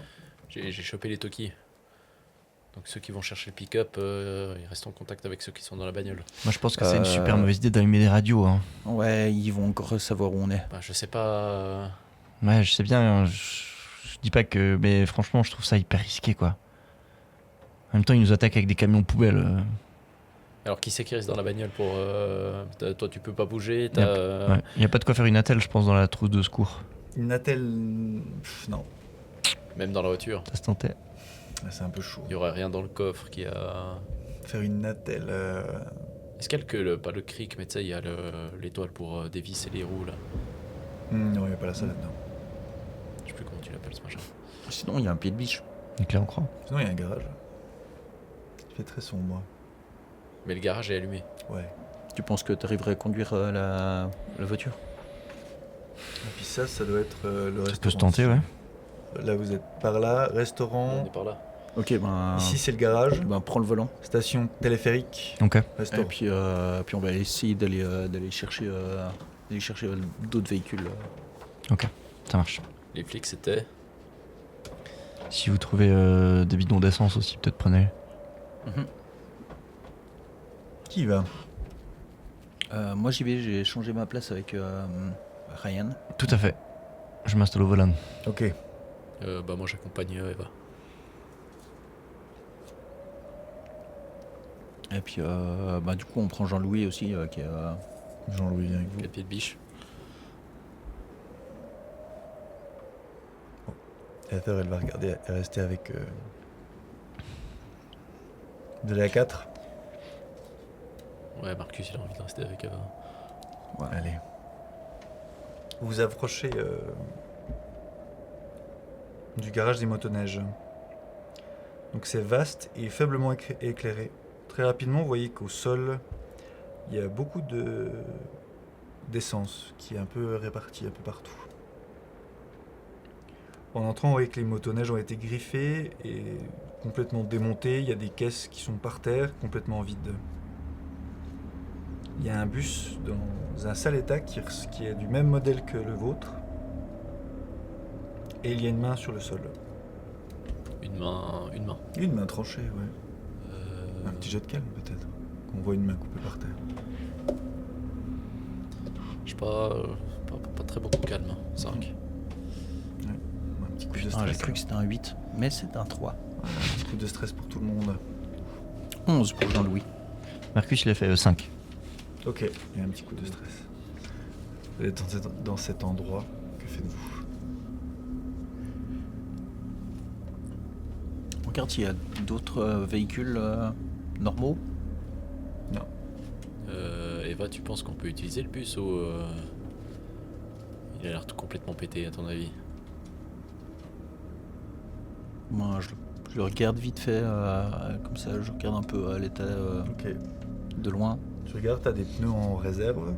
j'ai chopé les Toki. Donc ceux qui vont chercher le pick-up, ils restent en contact avec ceux qui sont dans la bagnole. Moi, je pense que c'est une super mauvaise idée d'allumer des radios. Hein. ouais, ils vont encore savoir où on est. Bah, je sais pas. Ouais, je sais bien. Hein, je dis pas que. Mais franchement, je trouve ça hyper risqué, quoi. En même temps, ils nous attaquent avec des camions poubelles. Alors qui c'est qui reste dans la bagnole pour. Toi, tu peux pas bouger. T'as. Ouais. Il n'y a pas de quoi faire une attelle, je pense, dans la trousse de secours. Une attelle. Non. Même dans la voiture. Ça se tentait. C'est un peu chaud. Il y aurait rien dans le coffre qui a. Faire une attelle. Est-ce qu'il y a pas le cric, mais tu sais, il y a l'étoile pour dévisser les roues là. Non, il n'y a pas la salle là-dedans. Je sais plus comment tu l'appelles ce machin. Sinon, il y a un pied de biche. Claire, on croit. Sinon, il y a un garage. Il fait très sombre. Mais le garage est allumé. Ouais. Tu penses que tu arriverais à conduire la voiture? Et puis ça doit être le restaurant. Ça peut se tenter, ouais. Là, vous êtes par là, On restaurant. est par là. Ok, ben. Ici, c'est le garage. Ben, prends le volant. Station téléphérique. Ok. Restaurant. Et puis on va essayer d'aller chercher d'autres véhicules. Ça marche. Les flics, c'était. Si vous trouvez des bidons d'essence aussi, peut-être prenez. Qui y va? Moi j'y vais, j'ai changé ma place avec Ryan. Tout à fait. Je m'installe au volant. Ok. Bah moi j'accompagne Eva. Et puis du coup on prend Jean-Louis aussi qui est. Jean-Louis vient avec vous. 4 pieds de biche. Heather, elle va rester avec de la 4. Ouais, Marcus il a envie de rester avec Eva. Ouais. Allez. Vous vous approchez du garage des motoneiges. Donc c'est vaste et faiblement éclairé. Très rapidement, vous voyez qu'au sol, il y a beaucoup d'essence qui est un peu répartie un peu partout. En entrant, vous voyez que les motoneiges ont été griffés et complètement démontés. Il y a des caisses qui sont par terre, complètement vides. Il y a un bus dans un sale état qui est du même modèle que le vôtre. Et il y a une main sur le sol. Une main. Une main tranchée, ouais. Un petit jet de calme peut-être. Qu'on voit une main coupée par terre. Je sais pas, pas très beaucoup calme. 5. Un petit coup de Putain, stress. j'ai cru que c'était un 8, mais c'est un 3. Un petit coup de stress pour tout le monde. 11 pour Jean-Louis. Marcus, il a fait 5. Ok, il y a un petit coup de stress. Vous êtes dans cet endroit. Que faites-vous? Regarde s'il y a d'autres véhicules normaux. Non. Eva, tu penses qu'on peut utiliser le bus ou il a l'air tout complètement pété à ton avis? Moi je le regarde vite fait, comme ça je regarde un peu à l'état Ok. de loin. Tu regardes, t'as des pneus en réserve.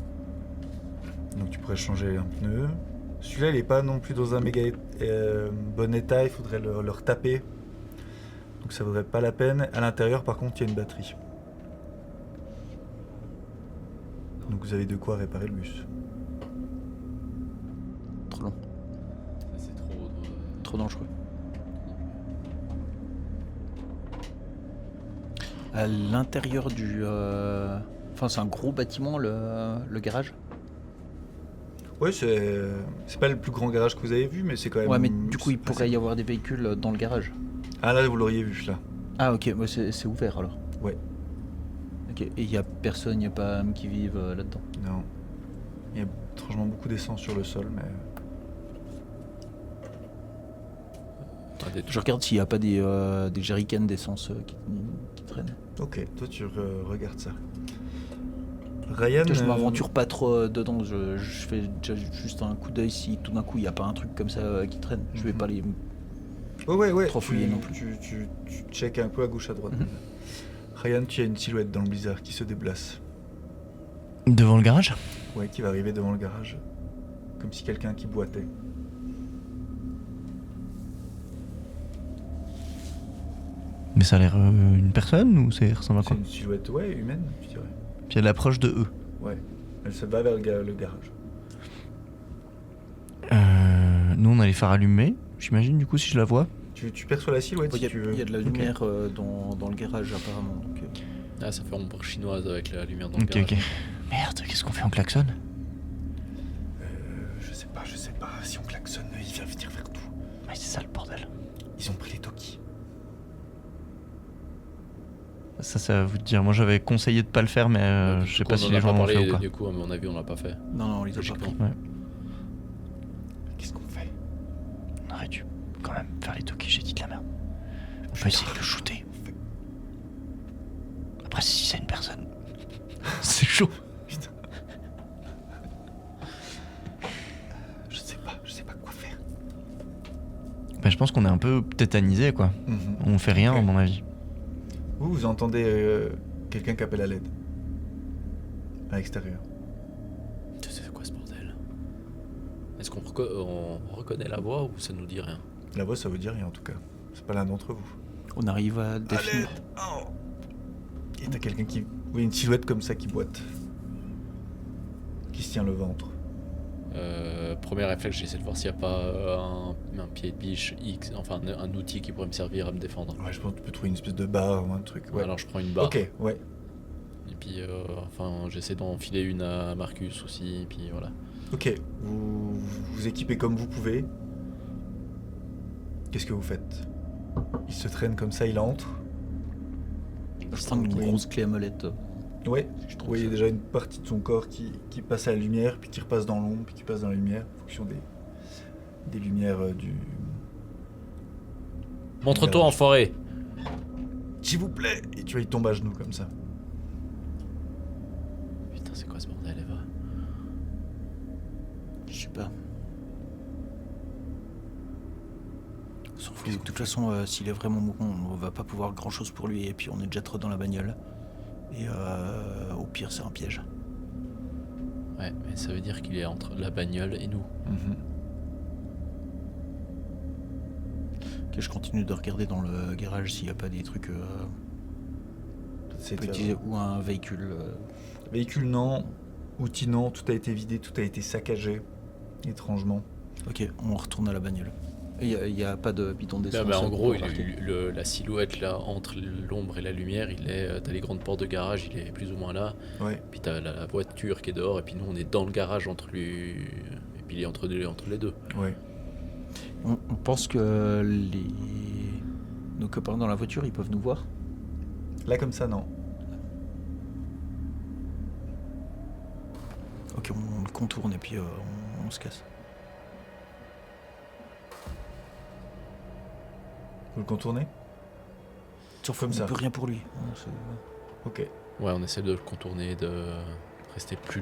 Donc tu pourrais changer un pneu. Celui-là, il est pas non plus dans un méga bon état. Il faudrait le retaper. Donc ça vaudrait pas la peine. À l'intérieur, par contre, il y a une batterie. Donc vous avez de quoi réparer le bus. Trop long, C'est trop dangereux. À l'intérieur du... Enfin c'est un gros bâtiment le garage. Oui, c'est pas le plus grand garage que vous avez vu, mais c'est quand même... Ouais mais du coup il c'est- pourrait y avoir des véhicules dans le garage. Ah là, vous l'auriez vu, là. Ah ok, bah, c'est ouvert alors. Ouais. Ok, et il y a personne, il n'y a pas âme qui vivent là-dedans. Non. Il y a étrangement beaucoup d'essence sur le sol, mais... Je regarde s'il n'y a pas des jerrycans d'essence qui traînent. Ok, toi tu regardes ça. Ryan... Je m'aventure pas trop dedans, je fais déjà juste un coup d'œil si tout d'un coup il n'y a pas un truc comme ça qui traîne. Je vais Mhm. pas les... Ouais. trop fouiller non plus. Tu check un peu à gauche, à droite. Ryan, tu as une silhouette dans le blizzard qui se déplace. Devant le garage? Ouais, qui va arriver devant le garage. Comme si quelqu'un qui boitait. Mais ça a l'air une personne ou ça ressemble à C'est quoi? une silhouette, ouais, humaine, je dirais. Puis elle approche de eux. Ouais. Elle se bat vers le garage. Nous on a les phares allumés, j'imagine du coup si je la vois. Tu perçois la silhouette Il si tu veux. y a de la Ok. lumière dans le garage apparemment. Donc, Ah, ça fait ombre chinoise avec la lumière dans le Ok, garage. ok. Merde, qu'est-ce qu'on fait? On klaxonne? Je sais pas. Si on klaxonne, il vient venir vers tout. Mais c'est ça le bordel. Ils ont pris les Toki. Ça va vous dire. Moi j'avais conseillé de pas le faire, mais Du je sais coup, pas on si en les a gens pas l'ont fait parlé, ou pas. du coup, à mon avis, on l'a pas fait. non, on les a pas Logiquement. pris. Qu'est-ce qu'on fait? On aurait dû quand même faire les Toki, j'ai dit de la merde. On peut essayer de le shooter. Après, si c'est une personne, c'est chaud. Putain. Je sais pas quoi faire. Bah, je pense qu'on est un peu tétanisé quoi. On fait rien Ok. à mon avis. Vous entendez quelqu'un qui appelle à l'aide. À l'extérieur. C'est quoi ce bordel? Est-ce qu'on on reconnaît la voix ou ça nous dit rien? La voix, ça veut dire rien en tout cas. C'est pas l'un d'entre vous. On arrive à définir. Oh. Et t'as quelqu'un qui... Oui, une silhouette comme ça qui boite. Qui se tient le ventre. Premier réflexe, j'essaie de voir s'il n'y a pas un pied de biche X, enfin un outil qui pourrait me servir à me défendre. Ouais, je pense que tu peux trouver une espèce de barre ou un truc. Ouais. Alors je prends une barre. Ok, ouais. Et puis j'essaie d'en filer une à Marcus aussi, et puis voilà. Ok, vous équipez comme vous pouvez. Qu'est-ce que vous faites? Il se traîne comme ça, il entre. Je prends une Oui. grosse clé à molette. Ouais, Je vous trouve voyez ça. déjà une partie de son corps qui passe à la lumière, puis qui repasse dans l'ombre, puis qui passe dans la lumière, en fonction des lumières du... Montre-toi, enfoiré! S'il vous plaît! Et tu vois, il tombe à genoux comme ça. Putain, c'est quoi ce bordel, Eva? Je sais pas. On s'en fout. De toute façon, s'il est vraiment mourant, on va pas pouvoir grand chose pour lui. Et puis on est déjà trop dans la bagnole. Et au pire, c'est un piège. Ouais, mais ça veut dire qu'il est entre la bagnole et nous. Ok, je continue de regarder dans le garage s'il n'y a pas des trucs C'est petits ou un véhicule. Véhicule non, outils non, tout a été vidé, tout a été saccagé, étrangement. Ok, on retourne à la bagnole. Il y a pas de bidon d'essence. En gros, pour partir. la silhouette là, entre l'ombre et la lumière, t'as les grandes portes de garage, il est plus ou moins là. Ouais. Puis t'as la voiture qui est dehors, et puis nous on est dans le garage entre lui. Et puis il est entre les deux. Ouais. On pense que nos copains dans la voiture, ils peuvent nous voir. Là comme ça, non. Ok, on le contourne et puis on se casse. Vous le contournez? Sauf Comme qu'on ça. peut rien pour lui. Ok. Ouais, on essaie de le contourner, de rester plus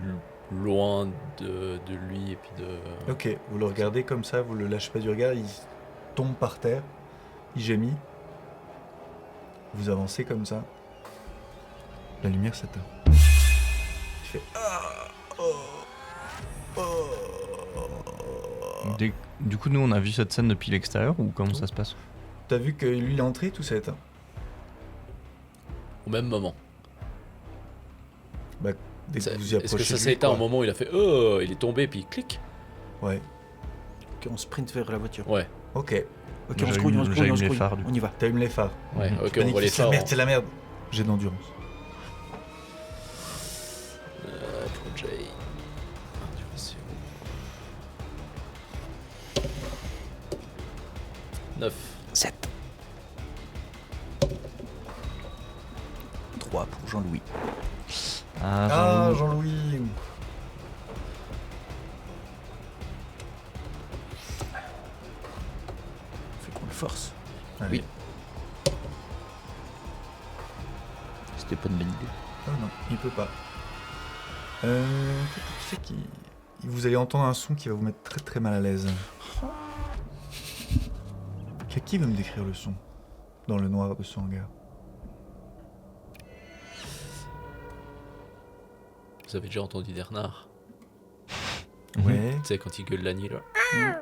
loin de lui et puis de. Ok, vous le regardez comme ça, vous le lâchez pas du regard, il tombe par terre, il gémit. Vous avancez comme ça. La lumière s'éteint. Il fait... Du coup, nous on a vu cette scène depuis l'extérieur ou comment ça se passe? T'as vu que lui il est entré, tout s'est éteint. Au même moment. Bah, dès que vous y approchez Est-ce que ça de s'est lui, éteint au quoi. moment où il a fait oh, il est tombé, puis clic? Ouais, Ok, on sprint vers la voiture. Ouais, ok. Ok, Moi, on se grouille, on se grouille, j'allume on se les grouille. phares, du coup. On y va. T'allumes les phares. ouais, Mhm. ok, on Panique, voit les c'est la phares. merde, c'est la merde. J'ai d'endurance. Pour Jay. Tu vois, c'est où? 9. 7. 3 pour Jean-Louis. Ah, Jean-Louis. Fait qu'on le force. Allez. Oui. C'était pas une bonne idée. Ah non, il peut pas. Tu sais qu'il... Vous allez entendre un son qui va vous mettre très très mal à l'aise. Qui veut me décrire le son dans le noir de ce hangar? Vous avez déjà entendu des renards? Ouais, Tu sais, quand ils gueulent la nuit, là.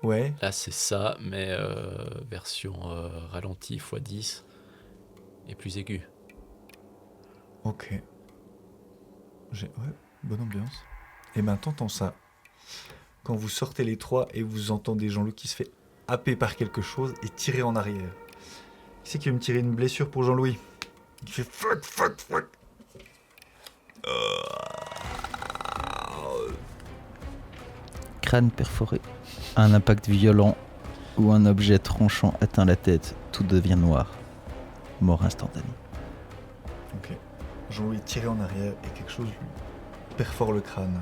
ouais. Là, c'est ça, mais version ralenti x10 et plus aigu. Ok. Ouais, bonne ambiance. Et ben t'entends ça. Quand vous sortez les trois et vous entendez Jean-Loup qui se fait happer par quelque chose et tirer en arrière. Qui c'est qui veut me tirer une blessure pour Jean-Louis? Qui fait fuck, fuck, fuck. Crâne perforé. Un impact violent ou un objet tranchant atteint la tête, tout devient noir. Mort instantanée. Ok. Jean-Louis est tiré en arrière et quelque chose lui perfore le crâne.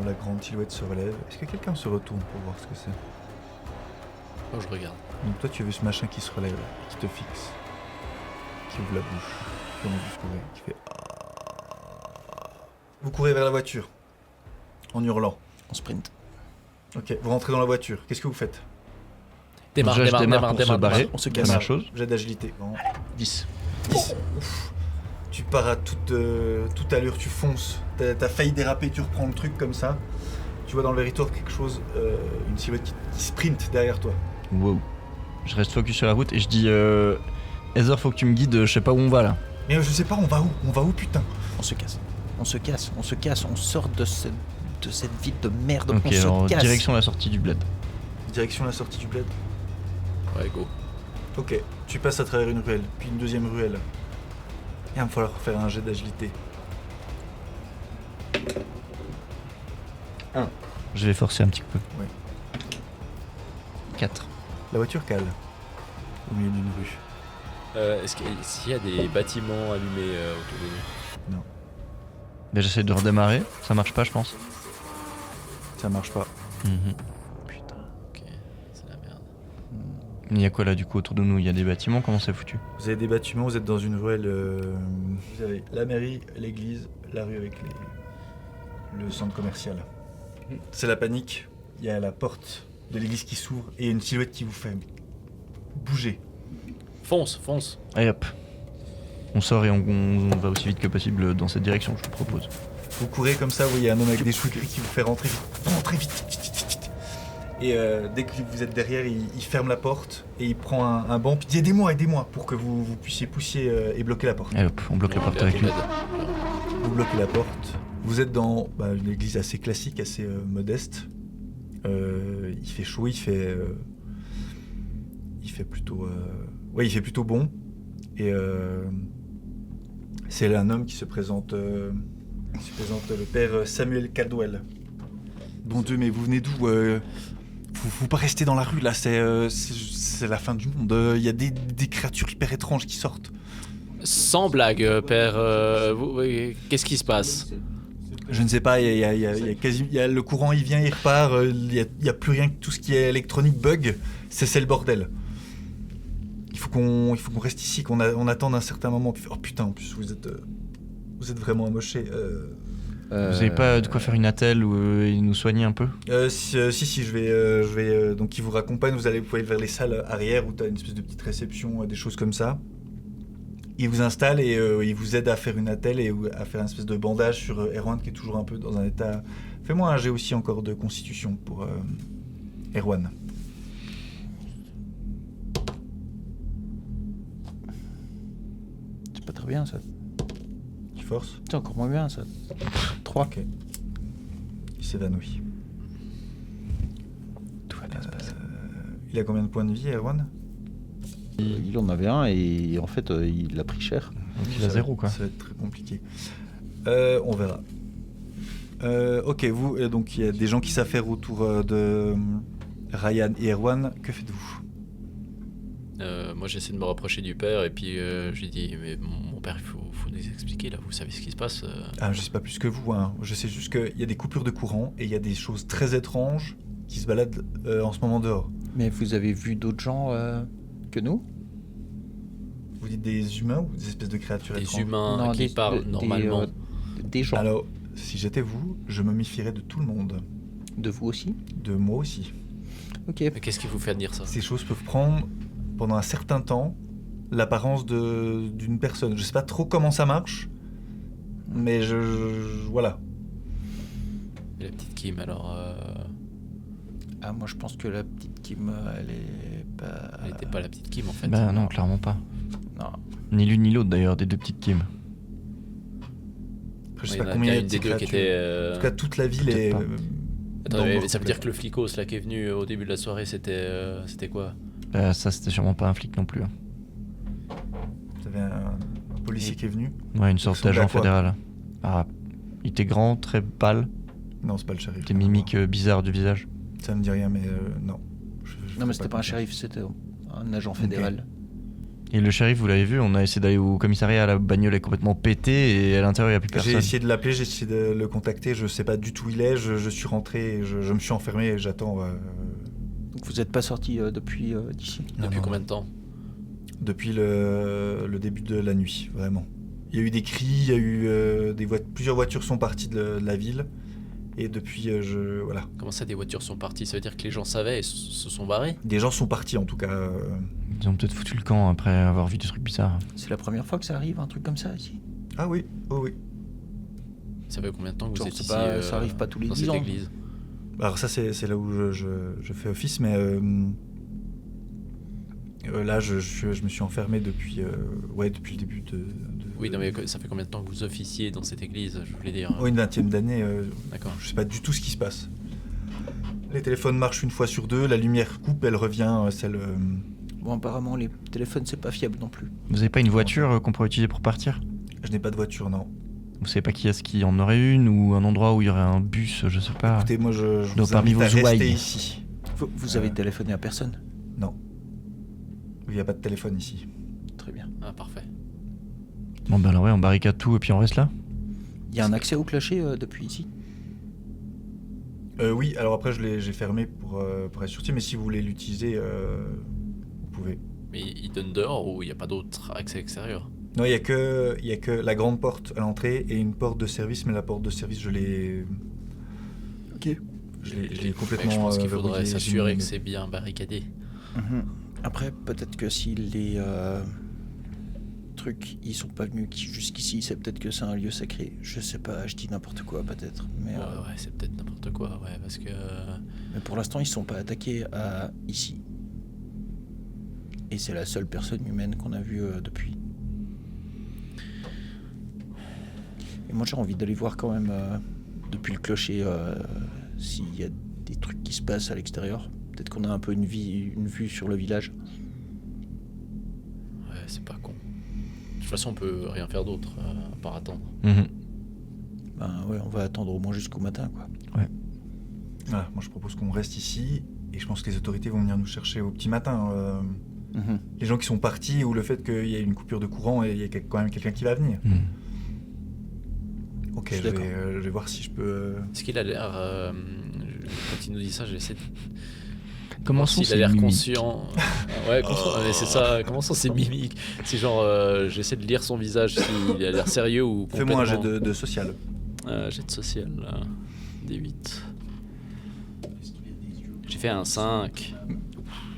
La grande silhouette se relève. Est-ce que quelqu'un se retourne pour voir ce que c'est? Oh, je regarde. Donc toi tu as vu ce machin qui se relève, qui te fixe, qui ouvre la bouche, comment vous courez, qui fait Vous courez vers la voiture, en hurlant. On sprint. Ok, vous rentrez dans la voiture, qu'est-ce que vous faites? Démarre, Déjà, je démarre, démarre démarre, pour se démarre. barrer. On se Première casse. chose. Jet d'agilité. Bon. 10. 10. Ouf. Tu pars à toute allure, tu fonces. T'as failli déraper, tu reprends le truc comme ça. Tu vois dans le Veritor quelque chose, une silhouette qui sprint derrière toi. Wow. Je reste focus sur la route et je dis Heather, faut que tu me guides, je sais pas où on va là. Mais je sais pas, on va où? On va où putain? On se casse. On se casse. On se casse. On sort de cette ville de merde. Ok, on alors se casse. direction la sortie du bled. Direction la sortie du bled. Ouais, go. Ok, tu passes à travers une ruelle, puis une deuxième ruelle. Et il va me falloir faire un jet d'agilité. Je vais forcer un petit peu. Ouais. 4. La voiture cale au milieu d'une rue. S'il y a des bâtiments allumés autour de nous? Mais j'essaie de redémarrer, ça marche pas je pense. Ça marche pas. Putain, ok, c'est la merde. Il y a quoi là du coup autour de nous? Il y a des bâtiments, comment c'est foutu? Vous avez des bâtiments, vous êtes dans une ruelle. Vous avez la mairie, l'église, la rue avec le centre commercial. C'est la panique. Il y a la porte de l'église qui s'ouvre et une silhouette qui vous fait bouger. Fonce, fonce. Allez hop. On sort et on va aussi vite que possible dans cette direction, je te propose. Vous courez comme ça, vous voyez un homme avec des cheveux gris qui vous fait rentrer vite. Rentrez vite, vite, vite, vite. Et dès que vous êtes derrière, il ferme la porte et il prend un banc. Puis il dit aidez-moi pour que vous puissiez pousser et bloquer la porte. Allez hop, on bloque la On porte est avec lui. raide. Vous bloquez la porte. Vous êtes dans une église assez classique, assez modeste. Il fait chaud, il fait plutôt, il fait plutôt bon. Et c'est un homme qui se présente, le père Samuel Caldwell. Bon Dieu, mais vous venez d'où? Faut pas rester dans la rue là, c'est la fin du monde. Il y a des créatures hyper étranges qui sortent. Sans blague, père, qu'est-ce qui se passe? Je ne sais pas, il y a le courant, il vient, il repart, il y a plus rien, tout ce qui est électronique bug, c'est le bordel. Il faut qu'on reste ici, on attende un certain moment. Puis, oh putain, en plus vous êtes vraiment amoché. Vous avez pas de quoi faire une attelle ou nous soigner un peu? Si, je vais donc il vous raccompagne, vous pouvez aller vers les salles arrière où tu as une espèce de petite réception, des choses comme ça. Il vous installe et il vous aide à faire une attelle et à faire une espèce de bandage sur Erwan qui est toujours un peu dans un état... Fais-moi un jet aussi encore de constitution pour Erwan. C'est pas très bien ça. Tu forces? C'est encore moins bien ça. 3. Ok. Il s'évanouit. Tout va bien se passer. Il a combien de points de vie, Erwan? Il en avait un et en fait il l'a pris cher. Donc il a 0 quoi. Ça va être très compliqué. On verra. Ok, vous, donc il y a des gens qui s'affairent autour de Ryan et Erwan. Que faites-vous? Moi j'essaie de me rapprocher du père et puis je lui dis mais mon père il faut nous expliquer là, vous savez ce qui se passe Ah, je sais pas plus que vous, hein. Je sais juste qu'il y a des coupures de courant et il y a des choses très étranges qui se baladent en ce moment dehors. Mais vous avez vu d'autres gens que nous? Vous dites des humains ou des espèces de créatures Des étranges? humains Non, qui parlent normalement. Des gens. Alors, si j'étais vous, je me méfierais de tout le monde. De vous aussi? De moi aussi. Ok. Mais qu'est-ce qui vous fait dire ça? Ces choses peuvent prendre, pendant un certain temps, l'apparence d'une personne. Je sais pas trop comment ça marche, mais voilà. Et la petite Kim, alors. Ah, moi je pense que la petite Kim, elle est pas. Elle était pas la petite Kim en fait. Bah non, clairement pas. Non. Ni l'une ni l'autre d'ailleurs, des deux petites Kim. Après, je Ouais, sais il y en pas a combien il y bien a de une des ces deux qui créatures. était. En tout cas, toute la ville Peut-être est. pas. Attendez, dans mais ça veut le dire que le flicos là qui est venu au début de la soirée, c'était quoi? Ça, c'était sûrement pas un flic non plus. Hein. Vous avez un policier qui est venu. Ouais, une sorte ressemblait à d'agent quoi fédéral. Ah, il était grand, très pâle, Non, c'est pas le shérif. des mimiques bizarres du visage. Ça me dit rien, mais non. Je Non, mais fais c'était pas un confiance. shérif, c'était un agent fédéral. Et le shérif, vous l'avez vu, on a essayé d'aller au commissariat, la bagnole est complètement pétée et à l'intérieur il n'y a plus personne. J'ai essayé de l'appeler, j'ai essayé de le contacter, je sais pas du tout où il est, je suis rentré, je me suis enfermé et j'attends. Donc vous n'êtes pas sorti depuis d'ici? Depuis combien de temps? Depuis le début de la nuit, vraiment. Il y a eu des cris, il y a eu plusieurs voitures sont parties de la ville. Et depuis, voilà. Comment ça, des voitures sont parties? Ça veut dire que les gens savaient et se sont barrés? Des gens sont partis en tout cas. Ils ont peut-être foutu le camp après avoir vu des trucs bizarres. C'est la première fois que ça arrive, un truc comme ça ici? Ah oui, oh oui. Ça fait combien de temps que vous Genre, êtes c'est ici pas- ça arrive pas tous les dans 10 cette ans. église? Alors ça c'est là où je fais office, mais là je me suis enfermé depuis depuis le début de Oui, non mais ça fait combien de temps que vous officiez dans cette église, je voulais dire? une 20e d'année. D'accord. Je sais pas du tout ce qui se passe. Les téléphones marchent une fois sur deux, la lumière coupe, elle revient, celle. Bon, apparemment, les téléphones, c'est pas fiable non plus. Vous avez pas une voiture qu'on pourrait utiliser pour partir? Je n'ai pas de voiture, non. Vous savez pas qui est-ce qui en aurait une ou un endroit où il y aurait un bus, je sais pas. Écoutez, moi je Donc, vous parmi invite à vos rester ouailles. ici. Vous avez téléphoné à personne? Non. Il n'y a pas de téléphone ici. Très bien. Ah, parfait. Bon ben alors ouais, on barricade tout et puis on reste là. Il y a un accès au clocher depuis ici? Oui, alors après j'ai fermé pour être sorti, mais si vous voulez l'utiliser, vous pouvez. Mais il donne dehors ou il n'y a pas d'autre accès extérieur? Non, il y a que la grande porte à l'entrée et une porte de service, mais la porte de service, je l'ai Ok. je l'ai Mais complètement. je pense qu'il verrouillé, faudrait j'ai s'assurer mis- que c'est bien barricadé. Après, peut-être que si les trucs ils sont pas venus jusqu'ici, c'est peut-être que c'est un lieu sacré. Je sais pas, je dis n'importe quoi peut-être. Mais, Ouais, c'est peut-être n'importe quoi, ouais, parce que... mais pour l'instant, ils sont pas attaqués ici. Et c'est la seule personne humaine qu'on a vue depuis. Et moi, j'ai envie d'aller voir quand même depuis le clocher s'il y a des trucs qui se passent à l'extérieur. Peut-être qu'on a un peu une vue sur le village. Ouais, c'est pas con. De toute façon, on peut rien faire d'autre, à part attendre. Ben ouais, on va attendre au moins jusqu'au matin, quoi. Voilà, moi je propose qu'on reste ici et je pense que les autorités vont venir nous chercher au petit matin. Les gens qui sont partis ou le fait qu'il y ait une coupure de courant et il y a quand même quelqu'un qui va venir. Ok, Je suis je d'accord. vais voir si je peux. Est-ce qu'il a l'air... quand il nous dit ça, j'essaie de... Comment voir sont s'il a ces l'air mimiques conscient. Ouais, mais c'est ça. Comment sont ses mimiques? C'est genre, j'essaie de lire son visage s'il a l'air sérieux ou Fais-moi un jet complètement... de social. Jet de social, là. Des 8. J'ai fait un 5.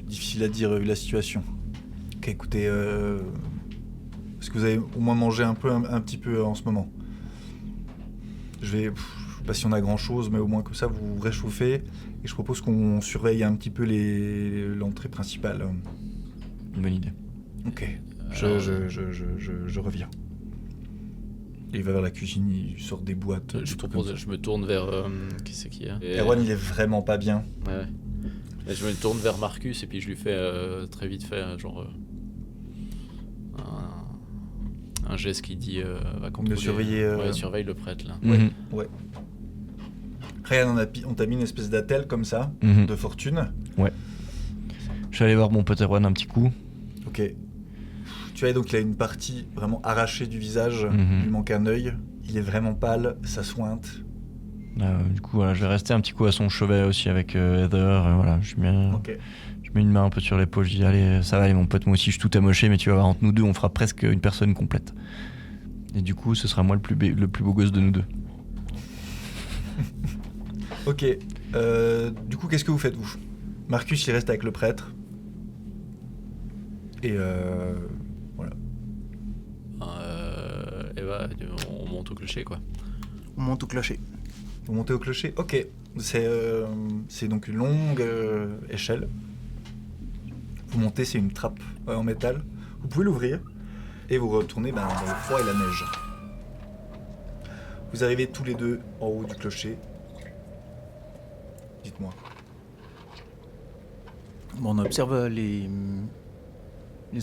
Difficile à dire vu la situation. Ok, écoutez, est-ce que vous avez au moins mangé un petit peu en ce moment? Je sais pas si on a grand chose, mais au moins comme ça vous vous réchauffez. Et je propose qu'on surveille un petit peu l'entrée principale. Bonne idée. Ok, Alors, je reviens. Et il va vers la cuisine, il sort des boîtes. je des trucs propose, comme ça. je me tourne vers... qui c'est qui est Erwan, il est vraiment pas bien. Ouais. Et je me tourne vers Marcus et puis je lui fais très vite fait genre un geste qui dit va contrôler. surveiller, Ouais, surveille le prêtre là. Ouais. Ryan, on t'a mis une espèce d'attel comme ça, Mhm. de fortune. Je suis allé voir mon pote Erwan un petit coup. Ok. Tu vois, donc il a une partie vraiment arrachée du visage, Mhm. il lui manque un œil, il est vraiment pâle, ça sointe. Du coup, voilà, je vais rester un petit coup à son chevet aussi avec Heather. Voilà, je mets une main un peu sur l'épaule. Je dis allez, ça va aller mon pote, moi aussi je suis tout amoché, mais tu vas voir, entre nous deux, on fera presque une personne complète. Et du coup, ce sera moi le plus beau gosse de nous deux. Ok. Du coup, qu'est-ce que vous faites, vous? Marcus, il reste avec le prêtre. Et voilà. Et bah, on monte au clocher, quoi. On monte au clocher. Vous montez au clocher. Ok. C'est donc une longue échelle. Vous montez, c'est une trappe en métal. Vous pouvez l'ouvrir et vous retournez dans le froid et la neige. Vous arrivez tous les deux en haut du clocher. Dites-moi. Bon, on observe les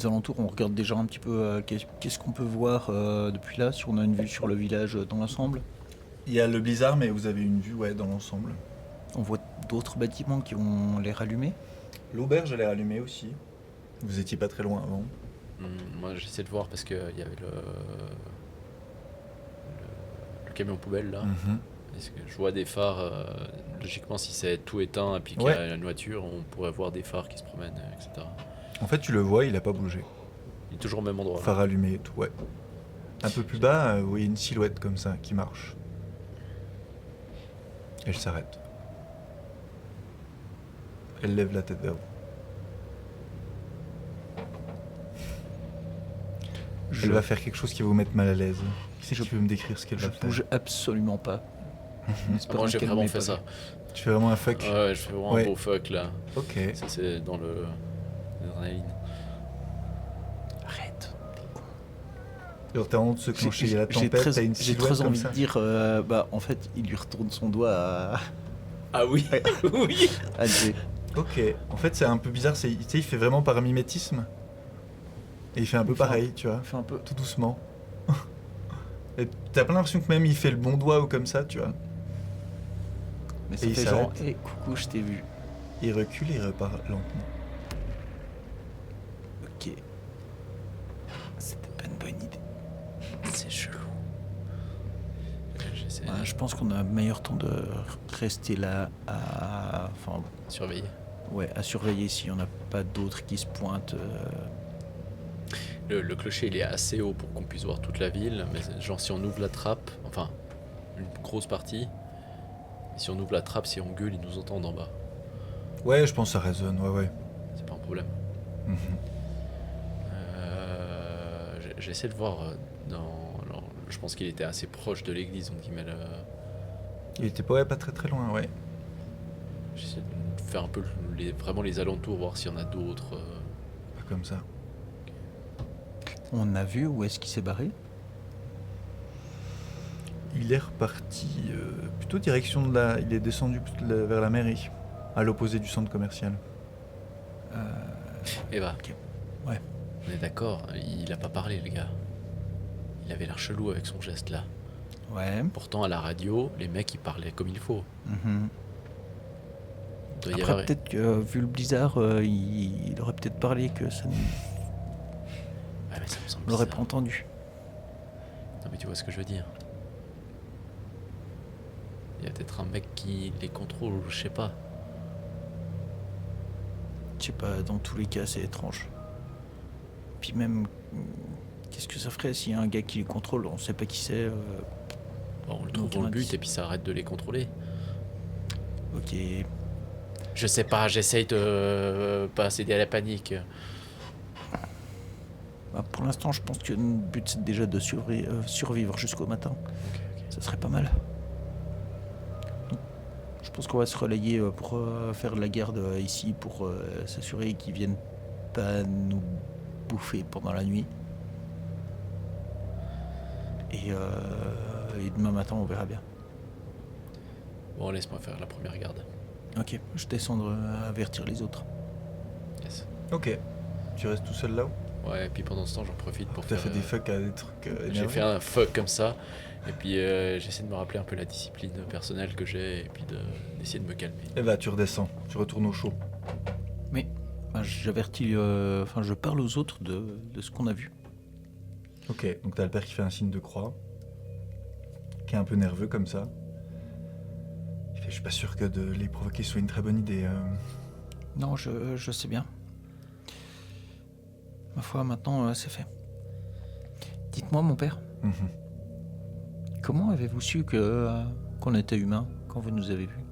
alentours, on regarde déjà un petit peu qu'est-ce qu'on peut voir depuis là, si on a une vue sur le village dans l'ensemble. Il y a le blizzard, mais vous avez une vue dans l'ensemble. On voit d'autres bâtiments qui ont l'air allumés. L'auberge, elle est allumée aussi. Vous étiez pas très loin avant. Moi, j'essaie de voir parce qu'il y avait le camion poubelle là. Est-ce que je vois des phares logiquement, si c'est tout éteint et puis qu'il y a une voiture, on pourrait voir des phares qui se promènent, etc. En fait, tu le vois, il a pas bougé. Il est toujours au même endroit. Phare allumé et tout, ouais. Un peu plus bas, vous voyez une silhouette comme ça qui marche. Elle s'arrête. Elle lève la tête vers vous. Elle va faire quelque chose qui va vous mettre mal à l'aise. Qui c'est qui peut me décrire ce qu'elle va Je faire? bouge absolument pas. Moi, j'ai vraiment fait ça. Tu fais vraiment un fuck? Ouais, je fais vraiment un beau fuck là. Ok. Ça, c'est dans l'adrénaline. Arrête. Alors t'as honte de se clencher, il y a la tempête, t'as une J'ai silhouette très comme envie ça. de dire, en fait, il lui retourne son doigt à... Ah oui. Oui. à Jay. Ok. En fait, c'est un peu bizarre, tu sais, il fait vraiment par mimétisme. Et il fait un peu pareil, tu vois. Fais un peu. Tout doucement. Et t'as pas l'impression que même il fait le bon doigt ou comme ça, tu vois. Mais ça Et il fait s'arrête. genre, hé, coucou, je t'ai vu. Il recule et il repart lentement. Ok. C'était pas une bonne idée. C'est chelou. J'essaie Ouais, je pense qu'on a meilleur temps de rester là à... Enfin, de surveiller. ouais, à surveiller s'il n'y en a pas d'autres qui se pointent. Le clocher, il est assez haut pour qu'on puisse voir toute la ville, mais genre si on ouvre la trappe, enfin une grosse partie, et si on ouvre la trappe, si on gueule, ils nous entendent en bas. Ouais, je pense que ça résonne, ouais. C'est pas un problème. Mhm. J'essaie de voir alors, je pense qu'il était assez proche de l'église, donc Il était pas très très loin, ouais. j'essaie de faire un peu vraiment les alentours, voir s'il y en a d'autres. Pas comme ça. On a vu où est-ce qu'il s'est barré? Il est reparti plutôt direction de la... Il est descendu vers la mairie, à l'opposé du centre commercial. Eva. Ok. Ouais. On est d'accord, il a pas parlé, le gars. Il avait l'air chelou avec son geste là. Ouais. Pourtant, à la radio, les mecs ils parlaient comme il faut. Mhm. Il doit y Après, avoir- peut-être que vu le blizzard, il aurait peut-être parlé que ça ne Ouais, mais ça me semble l'aurait bizarre. pas entendu. Non, mais tu vois ce que je veux dire. Il y a peut-être un mec qui les contrôle, ou je sais pas. Je sais pas, dans tous les cas, c'est étrange. Puis même, qu'est-ce que ça ferait s'il y a un gars qui les contrôle? On sait pas qui c'est. Bon, on le Donc, trouve dans le un but indice. et puis ça arrête de les contrôler. Ok. Je sais pas, j'essaye de pas céder à la panique. Bah, pour l'instant, je pense que le but c'est déjà de survivre jusqu'au matin. Ça serait pas mal. Donc, je pense qu'on va se relayer pour faire la garde ici pour s'assurer qu'ils viennent pas nous bouffer pendant la nuit. Et demain matin, on verra bien. Bon, laisse-moi faire la première garde. Ok, je descends avertir les autres. Yes. Ok. Tu restes tout seul là-haut? Ouais, et puis pendant ce temps, j'en profite pour T'as faire... fait des fucks à des trucs J'ai énervés. fait un fuck comme ça, et puis j'essaie de me rappeler un peu la discipline personnelle que j'ai, et puis d'essayer de me calmer. Eh bah, tu redescends. Tu retournes au chaud. Mais j'avertis, je parle aux autres de ce qu'on a vu. Ok. Donc t'as le père qui fait un signe de croix. Qui est un peu nerveux comme ça. Il fait, je suis pas sûr que de les provoquer soit une très bonne idée. Non, je sais bien. Ma foi, maintenant, c'est fait. Dites-moi, mon père, Mhm. comment avez-vous su qu'on était humain quand vous nous avez vus?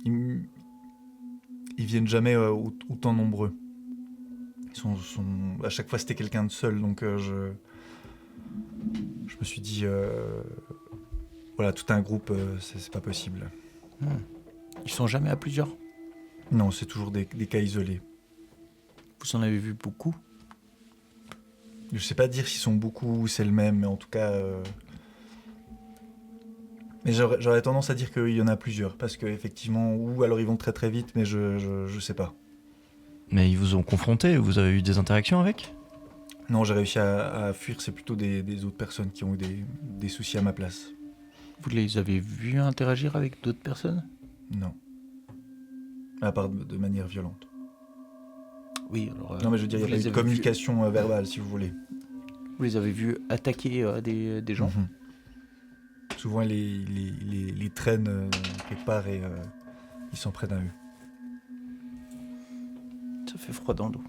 Il viennent jamais autant nombreux. À chaque fois, c'était quelqu'un de seul, donc je me suis dit, voilà, tout un groupe, c'est pas possible. Ils sont jamais à plusieurs. Non, c'est toujours des cas isolés. Vous en avez vu beaucoup. Je sais pas dire s'ils sont beaucoup ou c'est le même, mais en tout cas... Mais j'aurais tendance à dire qu'il y en a plusieurs, parce qu'effectivement, ou alors ils vont très très vite, mais je sais pas. Mais ils vous ont confronté, vous avez eu des interactions avec? Non, j'ai réussi à fuir, c'est plutôt des autres personnes qui ont eu des soucis à ma place. Vous les avez vus interagir avec d'autres personnes? Non. À part de manière violente. Oui, alors. Non, mais je veux dire, il n'y a vous pas les eu de avez communication verbale, si vous voulez. Vous les avez vus attaquer des gens? Mhm. Souvent, ils les traînent quelque part et ils s'en prennent à eux. Ça fait froid dans le dos.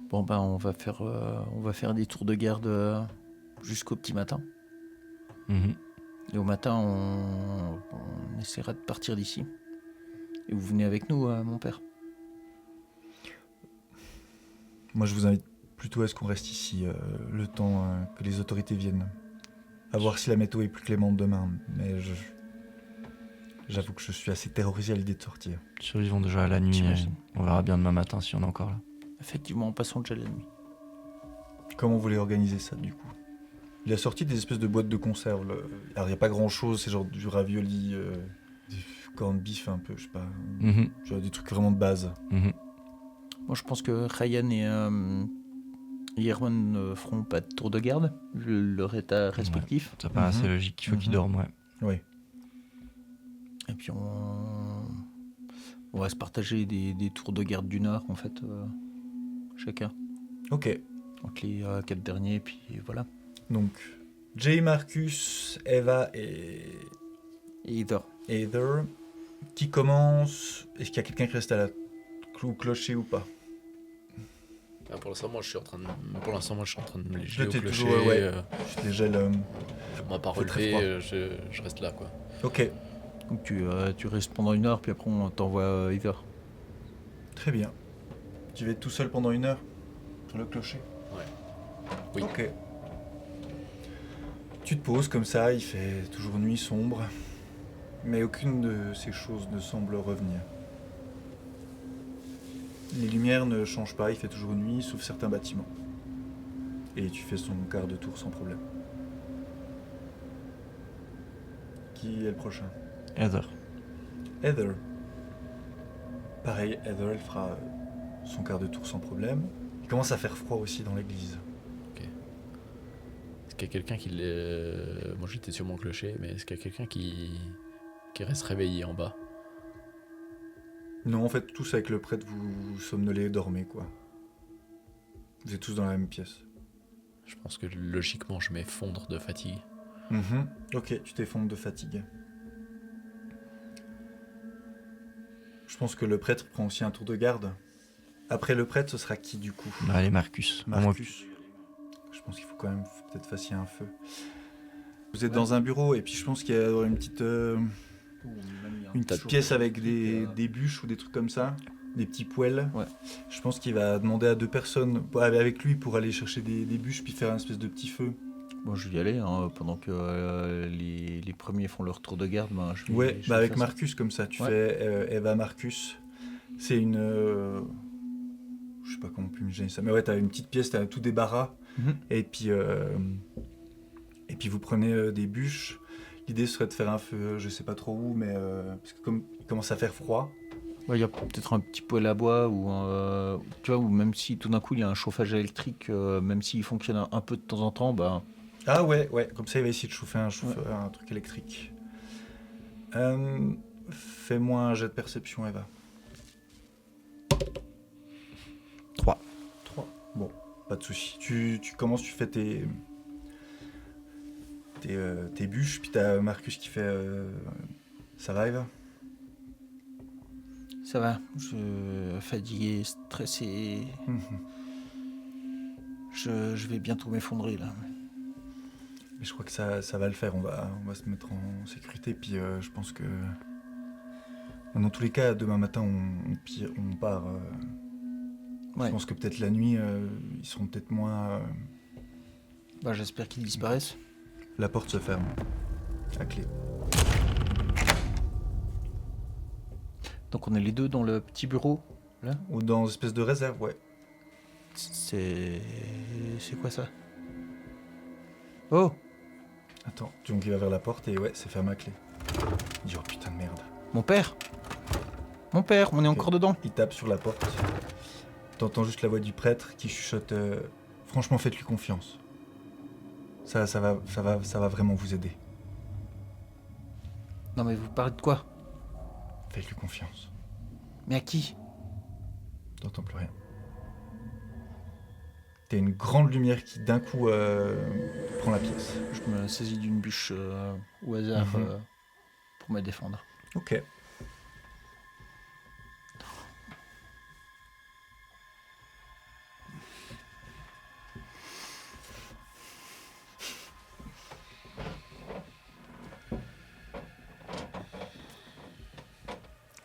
Bon ben on va faire des tours de garde jusqu'au petit matin. Mhm. Et au matin on essaiera de partir d'ici. Et vous venez avec nous, mon père. Moi, je vous invite plutôt à ce qu'on reste ici le temps que les autorités viennent. À voir si la météo est plus clémente demain. Mais j'avoue que je suis assez terrorisé à l'idée de sortir. Survivons déjà à la nuit. J'imagine. On verra bien demain matin si on est encore là. Effectivement, passons déjà la nuit. Comment vous voulez organiser ça, du coup? Il a sorti des espèces de boîtes de conserve. Alors, il n'y a pas grand-chose. C'est genre du ravioli, du corned beef un peu, je sais pas. Mhm. Genre des trucs vraiment de base. Mhm. Moi je pense que Ryan et Herman ne feront pas de tour de garde, vu leur état respectif. Ça paraît assez Mhm. logique, il faut qu'ils Mhm. dorment, ouais. Oui. Et puis on va se partager des tours de garde d'une heure en fait, chacun. Ok. Donc les 4 derniers, puis voilà. Donc, Jay, Marcus, Eva et Et Heather. Heather. Qui commence? Est-ce qu'il y a quelqu'un qui reste à la clocher ou pas? Ah, pour l'instant, moi, je suis en train de me les Je geler au t'ai clocher. toujours, ouais. Je les gèle. On m'a pas C'est très relevé, froid. je reste là, quoi. Ok, Donc tu restes pendant une heure, puis après on t'envoie Heather. très bien. Tu vas être tout seul pendant une heure sur le clocher? Ouais. Oui. Ok. Tu te poses comme ça, il fait toujours nuit sombre. Mais aucune de ces choses ne semble revenir. Les lumières ne changent pas, il fait toujours nuit, sauf certains bâtiments. Et tu fais son quart de tour sans problème. Qui est le prochain? Heather. Heather. Pareil, Heather, elle fera son quart de tour sans problème. Il commence à faire froid aussi dans l'église. Est-ce qu'il y a quelqu'un qui... Moi, j'étais sur mon clocher, mais est-ce qu'il y a quelqu'un qui reste réveillé en bas? Non, en fait, tous avec le prêtre, vous somnolez et dormez, quoi. Vous êtes tous dans la même pièce. Je pense que logiquement, je m'effondre de fatigue. Ok, tu t'effondres de fatigue. Je pense que le prêtre prend aussi un tour de garde. Après le prêtre, ce sera qui, du coup? Bah, allez, Marcus. Marcus. Je pense qu'il faut quand même peut-être fassiez un feu. Vous êtes dans un bureau, et puis je pense qu'il y a une petite pièce avec des bûches ou des trucs comme ça, des petits poêles. Ouais. Je pense qu'il va demander à 2 personnes avec lui pour aller chercher des bûches puis faire un espèce de petit feu. Bon, je vais y aller, hein, pendant que les premiers font leur tour de garde. Ben, je vais, Ouais, je vais avec faire ça. Marcus comme ça, tu Ouais. fais Eva Marcus. C'est une... je sais pas comment on peut imaginer ça, mais ouais, t'as une petite pièce, t'as tout des barras, Mhm. et puis vous prenez des bûches. L'idée serait de faire un feu, je sais pas trop où, mais parce que comme il commence à faire froid, Ouais, il y a peut-être un petit poêle à bois ou tu vois, ou même si tout d'un coup il y a un chauffage électrique, même s'il fonctionne un peu de temps en temps, bah ah ouais, comme ça il va essayer de chauffer un truc électrique. Fais-moi un jet de perception, Eva. 3. Bon, pas de souci. Tu commences, tu fais tes bûches, puis t'as Marcus qui fait... ça va, Eva? ça va. Je fatigué, stressé, je vais bientôt m'effondrer là. Mais je crois que ça va le faire, on va se mettre en sécurité, puis je pense que Dans tous les cas, demain matin, on part. Je Ouais. pense que peut-être la nuit, ils seront peut-être moins. Bah, j'espère qu'ils disparaissent. La porte se ferme. À clé. Donc on est les deux dans le petit bureau. Ou dans une espèce de réserve, ouais. C'est quoi ça? Oh, Attends, donc il va vers la porte et ouais, c'est fermé à clé. Il dit oh putain de merde. mon père. Mon père, on est encore dedans. Il tape sur la porte. T'entends juste la voix du prêtre qui chuchote franchement, faites-lui confiance. Ça va vraiment vous aider. Non mais vous parlez de quoi? Faites-lui confiance. Mais à qui? T'entends plus rien. T'as une grande lumière qui d'un coup prend la pièce. Je me saisis d'une bûche au hasard Mhm. pour me défendre. Ok.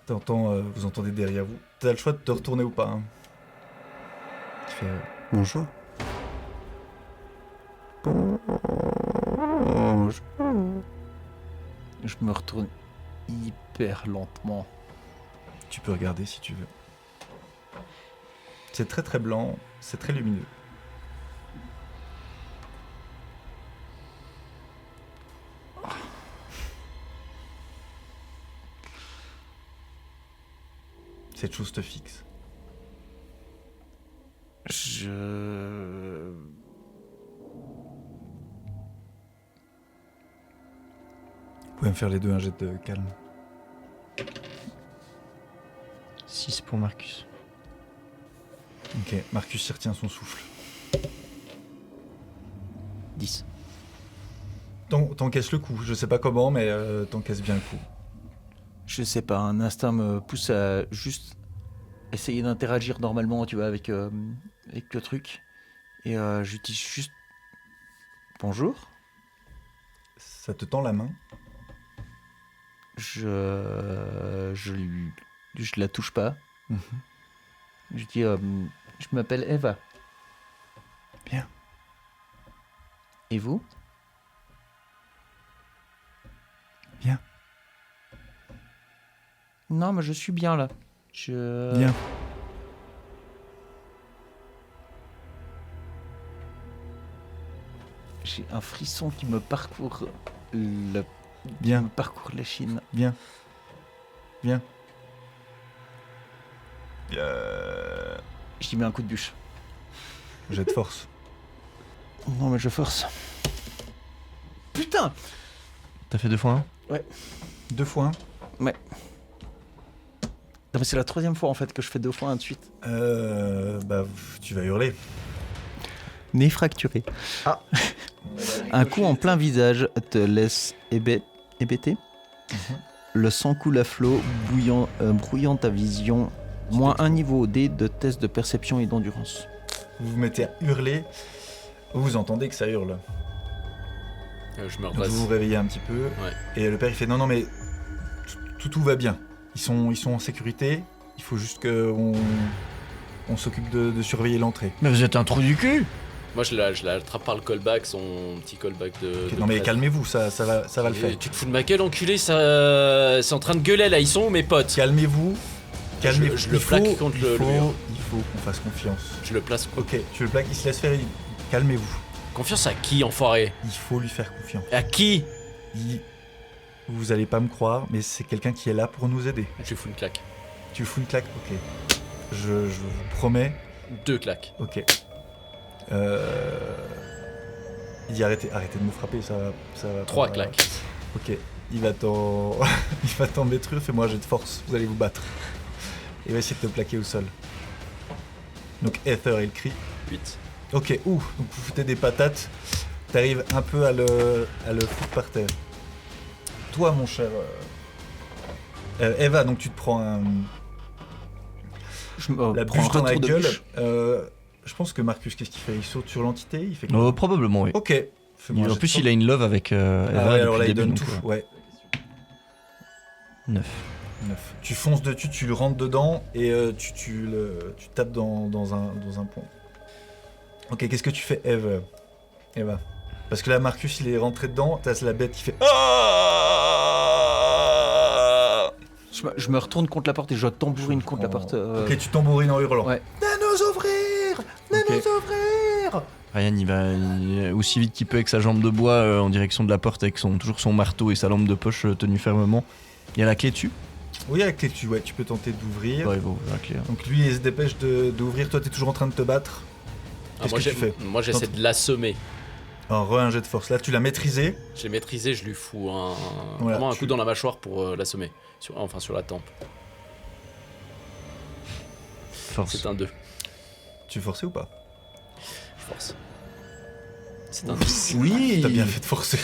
Vous entendez derrière vous. T'as le choix de te retourner ou pas. Hein. Tu fais, Bonjour. Je me retourne hyper lentement. tu peux regarder si tu veux. C'est très très blanc, c'est très lumineux. Cette chose te fixe. Je... Vous pouvez me faire les deux un jet de calme. 6 pour Marcus. Ok, Marcus y retient son souffle. 10. T'encaisses le coup, je sais pas comment, mais t'encaisses bien le coup. Je sais pas, un instinct me pousse à juste essayer d'interagir normalement, tu vois, avec le truc. Et j'utilise juste... Bonjour. Ça te tend la main. Je la touche pas. Mhm. Je dis, je m'appelle Eva. Bien. Et vous? Bien. Non, mais je suis bien là. Bien. J'ai un frisson qui me parcourt Bien. parcourt l'échine. Bien. Bien. Je lui mets un coup de bûche. Jet de force. Non, mais je force. Putain! T'as fait 2 fois 2 fois 1. Non, mais c'est la 3e fois en fait que je fais 2 fois 1 de suite. Tu vas hurler. Nez fracturé. Ah. Un coup en plein visage te laisse hébété. Le sang coule à flot, brouillant ta vision. Moins un niveau D de test de perception et d'endurance. Vous vous mettez à hurler. Vous entendez que ça hurle. Je me Donc redresse. vous vous réveillez un petit peu. Ouais. Et le père il fait non mais tout va bien. Ils sont en sécurité. Il faut juste qu'on s'occupe de surveiller l'entrée. Mais vous êtes un trou du cul! Moi, je l'attrape par le callback, son petit callback de. Ok, de non mais presse. calmez-vous, ça va le Et faire. Tu te fous de ma gueule, enculé, ça. C'est en train de gueuler là, ils sont où mes potes? Calmez-vous. Calmez-vous. Je le plaque contre le mur. Il faut qu'on fasse confiance. Je le place. Ok, tu le plaques, il se laisse faire. Calmez-vous. Confiance à qui, enfoiré? Il faut lui faire confiance. À qui? Vous allez pas me croire, mais c'est quelqu'un qui est là pour nous aider. Je lui fous une claque. Tu lui fous une claque? Ok. Je vous promets. 2 claques. Ok. Il dit arrêtez de me frapper, ça va 3 pas- claques. Ok. Il va t'en détruire, fais-moi un jet de force, vous allez vous battre. Il va essayer de te plaquer au sol. Donc Ether, il crie. 8. Ok, donc vous foutez des patates, t'arrives un peu à le foutre par terre. Toi, mon cher... Eva, donc tu te prends Je me la prends un bûche dans la retour de gueule. bûche. Je pense que Marcus, qu'est-ce qu'il fait? Il saute sur l'entité, il fait quoi? Probablement, oui. Ok. Fais-moi un En jet de plus, force. il a une love avec Eva Ah ouais, alors depuis là, le il début, donne donc, tout. Ouais. 9. 9. Tu fonces dessus, tu le rentres dedans et tu tapes dans un pont. Ok, qu'est-ce que tu fais, Eva? Parce que là, Marcus, il est rentré dedans, t'as la bête qui fait... Je me retourne contre la porte et je tambourine contre la porte. Ok, tu tambourines en hurlant. Ouais. Nanos ouvrir! Nanos ouvrir! Ryan, il va aussi vite qu'il peut avec sa jambe de bois en direction de la porte avec toujours son marteau et sa lampe de poche tenue fermement. Il y a la clé dessus? Oui, avec les tu peux tenter d'ouvrir. Ouais, il va ouvrir la clé. Donc lui, il se dépêche d'ouvrir. Toi, t'es toujours en train de te battre. Qu'est-ce que tu fais? Moi, j'essaie de l'assommer. Alors, un jet de force. Là, tu l'as maîtrisé. J'ai maîtrisé, je lui fous Voilà, vraiment un coup dans la mâchoire pour l'assommer. Sur la tempe. Force. C'est un 2. Tu es forcé ou pas? Je force. C'est un 10. Oui, t'as bien fait de forcer.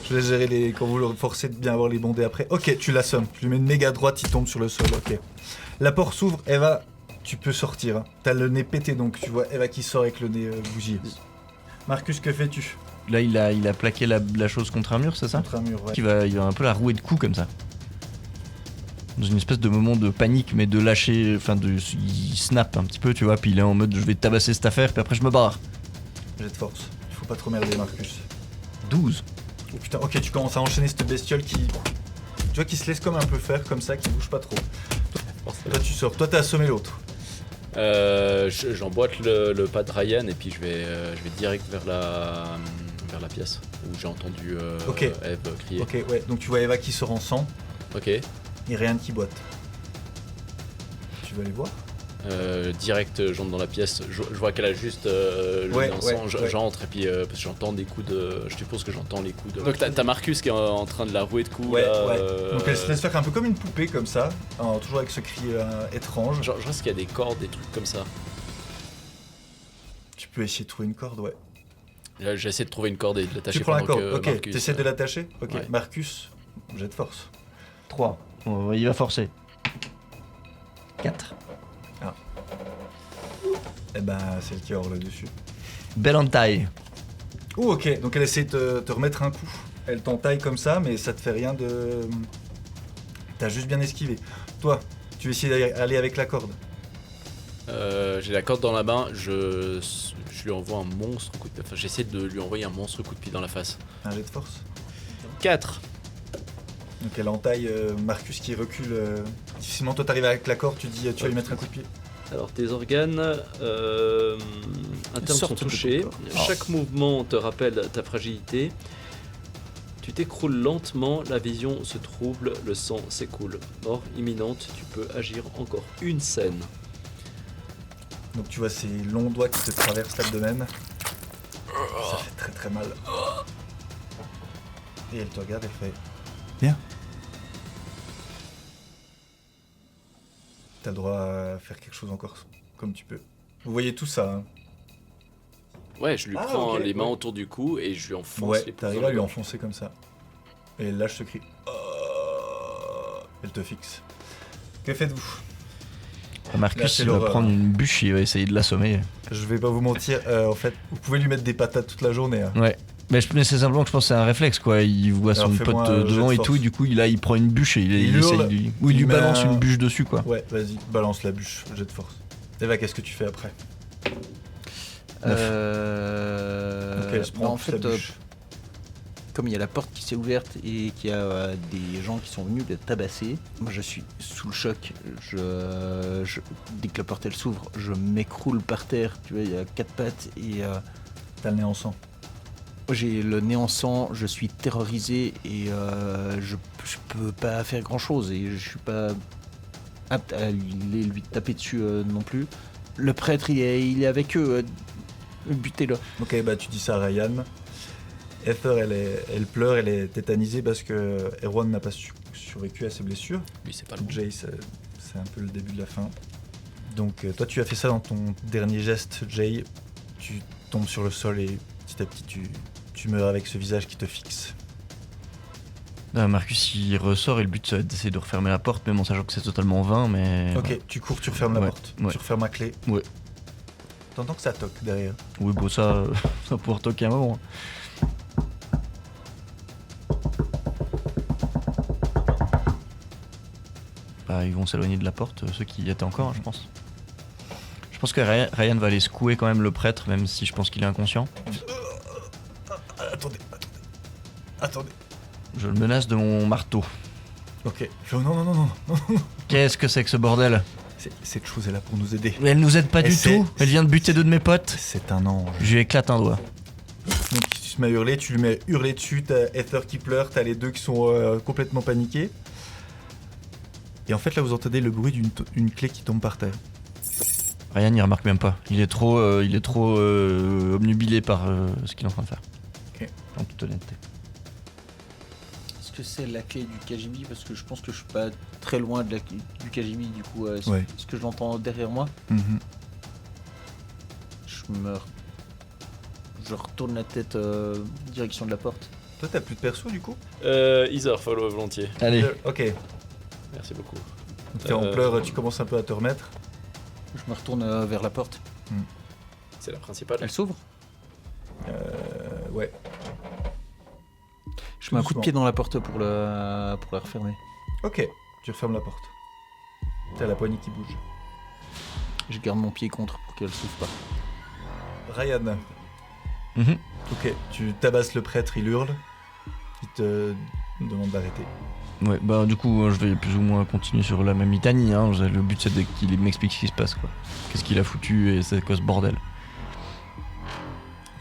Je vais gérer quand vous le forcez de bien avoir les bondés après. Ok, tu l'assommes. Tu lui mets une méga droite, il tombe sur le sol. Ok. La porte s'ouvre. Eva, tu peux sortir. Hein. T'as le nez pété, donc tu vois Eva qui sort avec le nez bougillé. Marcus, que fais-tu? Là, il a plaqué la chose contre un mur, c'est ça? Contre un mur, ouais. Il va un peu la rouer de coups comme ça. Dans une espèce de moment de panique, mais de lâcher. Enfin, il snap un petit peu, tu vois. Puis il est en mode je vais tabasser cette affaire, puis après je me barre. Jet de force. Il faut pas trop merder, Marcus. 12. Oh putain, ok, tu commences à enchaîner cette bestiole qui. Tu vois, qui se laisse comme un peu faire, comme ça, qui bouge pas trop. Toi, tu sors. Toi, t'as assommé l'autre. J'emboîte le pas de Ryan et puis je vais direct vers la pièce où j'ai entendu Ok. Eve crier. Ok, ouais. Donc tu vois Eva qui sort en sang Ok. et Ryan qui boite. Tu veux aller voir? Direct, j'entre dans la pièce. Je vois qu'elle a juste le Ouais, nez en ouais, sang. ouais. J'entre et puis parce que j'entends des coups de. Je suppose que j'entends les coups de. Donc t'as Marcus qui est en train de la rouer de coups. Ouais, là, ouais. Donc elle se laisse faire un peu comme une poupée, comme ça. Toujours avec ce cri étrange. Genre, je pense qu'il y a des cordes, des trucs comme ça. Tu peux essayer de trouver une corde, ouais. Là, j'essaie de trouver une corde et de l'attacher Tu prends la pendant corde, que ok. Marcus, T'essaies de l'attacher? Ok. ouais. Marcus, jet de force. 3. Il va forcer. 4. Eh ben, c'est elle qui hurle dessus. Belle entaille. Oh, ok. Donc elle essaie de te remettre un coup. Elle t'entaille comme ça, mais ça te fait rien de. T'as juste bien esquivé. Toi, tu veux essayer d'aller avec la corde. J'ai la corde dans la main, je lui envoie un monstre coup de pied. Enfin, j'essaie de lui envoyer un monstre coup de pied dans la face. Un jet de force. 4. Donc elle entaille Marcus qui recule difficilement. Toi, t'arrives avec la corde, tu dis tu vas lui mettre un coup de pied. Alors tes organes internes sont Sortent de ton touchés. corps. Chaque mouvement te rappelle ta fragilité. Tu t'écroules lentement, la vision se trouble, le sang s'écoule. Mort imminente, tu peux agir encore une scène. Donc tu vois ces longs doigts qui te traversent l'abdomen. Ça fait très très mal. Et elle te regarde, elle fait bien. T'as le droit à faire quelque chose encore comme tu peux. Vous voyez tout ça, hein? Ouais, je lui Ah, prends ok, les mains ouais. autour du cou et je lui enfonce Ouais, les pouces t'arrives dans à la lui gorge. enfoncer comme ça. Et elle lâche ce cri. Elle te fixe. Que faites-vous? Là, Marcus, c'est il va l'horreur. prendre une bûche et il va essayer de l'assommer. Je vais pas vous mentir, en fait, vous pouvez lui mettre des patates toute la journée. Hein. Ouais. Mais c'est simplement que je pense que c'est un réflexe, quoi. Il voit Alors, son fais-moi pote un jet de devant et force. tout, et du coup, il prend une bûche et il Il essaye hurle, de lui. il Ou il lui met balance un- une bûche dessus, quoi. Ouais, vas-y, balance la bûche, jet de force. Eva, qu'est-ce que tu fais après? Donc elle se prend en toute la fait, bûche. comme il y a la porte qui s'est ouverte et qu'il y a des gens qui sont venus le tabasser, moi je suis sous le choc. Dès que la porte elle s'ouvre, je m'écroule par terre. Tu vois, il y a 4 pattes et T'as le nez en sang. j'ai le nez en sang. Je suis terrorisé et je peux pas faire grand chose et je suis pas apte à lui taper dessus non plus. Le prêtre il est avec eux. Butez-le. Ok, bah tu dis ça à Ryan. Ether, elle pleure, elle est tétanisée parce que Erwan n'a pas survécu à ses blessures. Lui, c'est pas le bon. Jay, c'est un peu le début de la fin. Donc toi, tu as fait ça dans ton dernier geste, Jay. Tu tombes sur le sol et petit à petit, tu meurs avec ce visage qui te fixe. Marcus, il ressort et le but, ça va être d'essayer de refermer la porte, même en sachant que c'est totalement vain, mais. Ok, tu cours, tu refermes la Ouais, porte. ouais. Tu refermes la clé. Ouais. T'entends que ça toque derrière. Oui, bon, ça va pouvoir toquer un moment. Bah, ils vont s'éloigner de la porte, ceux qui y étaient encore, je pense. Je pense que Ryan va aller secouer quand même le prêtre, même si je pense qu'il est inconscient. Attendez. Je le menace de mon marteau. Ok. Non. Qu'est-ce que c'est que ce bordel? Cette chose est là pour nous aider. Mais elle nous aide pas Et du c'est- tout. Elle vient de buter 2 de mes potes. C'est un ange. Je lui éclate un doigt. Donc tu te mets à hurler, tu lui mets à hurler dessus, t'as Ether qui pleure, t'as les deux qui sont complètement paniqués. Et en fait là vous entendez le bruit d'une clé qui tombe par terre. Ryan il remarque même pas. Il est trop obnubilé par ce qu'il est en train de faire. Ok. En toute honnêteté. Est-ce que c'est la clé du KGB? Parce que je pense que je suis pas très loin du KGB, du coup. Est-ce Ouais. est-ce que je l'entends derrière moi? Mhm. Je retourne la tête direction de la porte. Toi t'as plus de perso du coup? Ether, follow volontiers. Allez. Ok. Merci beaucoup. Donc t'es en pleurs, tu commences un peu à te remettre. Je me retourne vers la porte. C'est la principale. Elle s'ouvre. Ouais. Je mets un coup de Doucement. pied dans la porte pour la refermer. Ok. Tu refermes la porte. T'as la poignée qui bouge. Je garde mon pied contre pour qu'elle s'ouvre pas. Ryan. Mhm. Ok. Tu tabasses le prêtre, il hurle. Il te demande d'arrêter. Ouais, bah du coup, je vais plus ou moins continuer sur la même litanie. Hein. Le but c'est qu'il m'explique ce qui se passe, quoi. Qu'est-ce qu'il a foutu et c'est quoi ce bordel.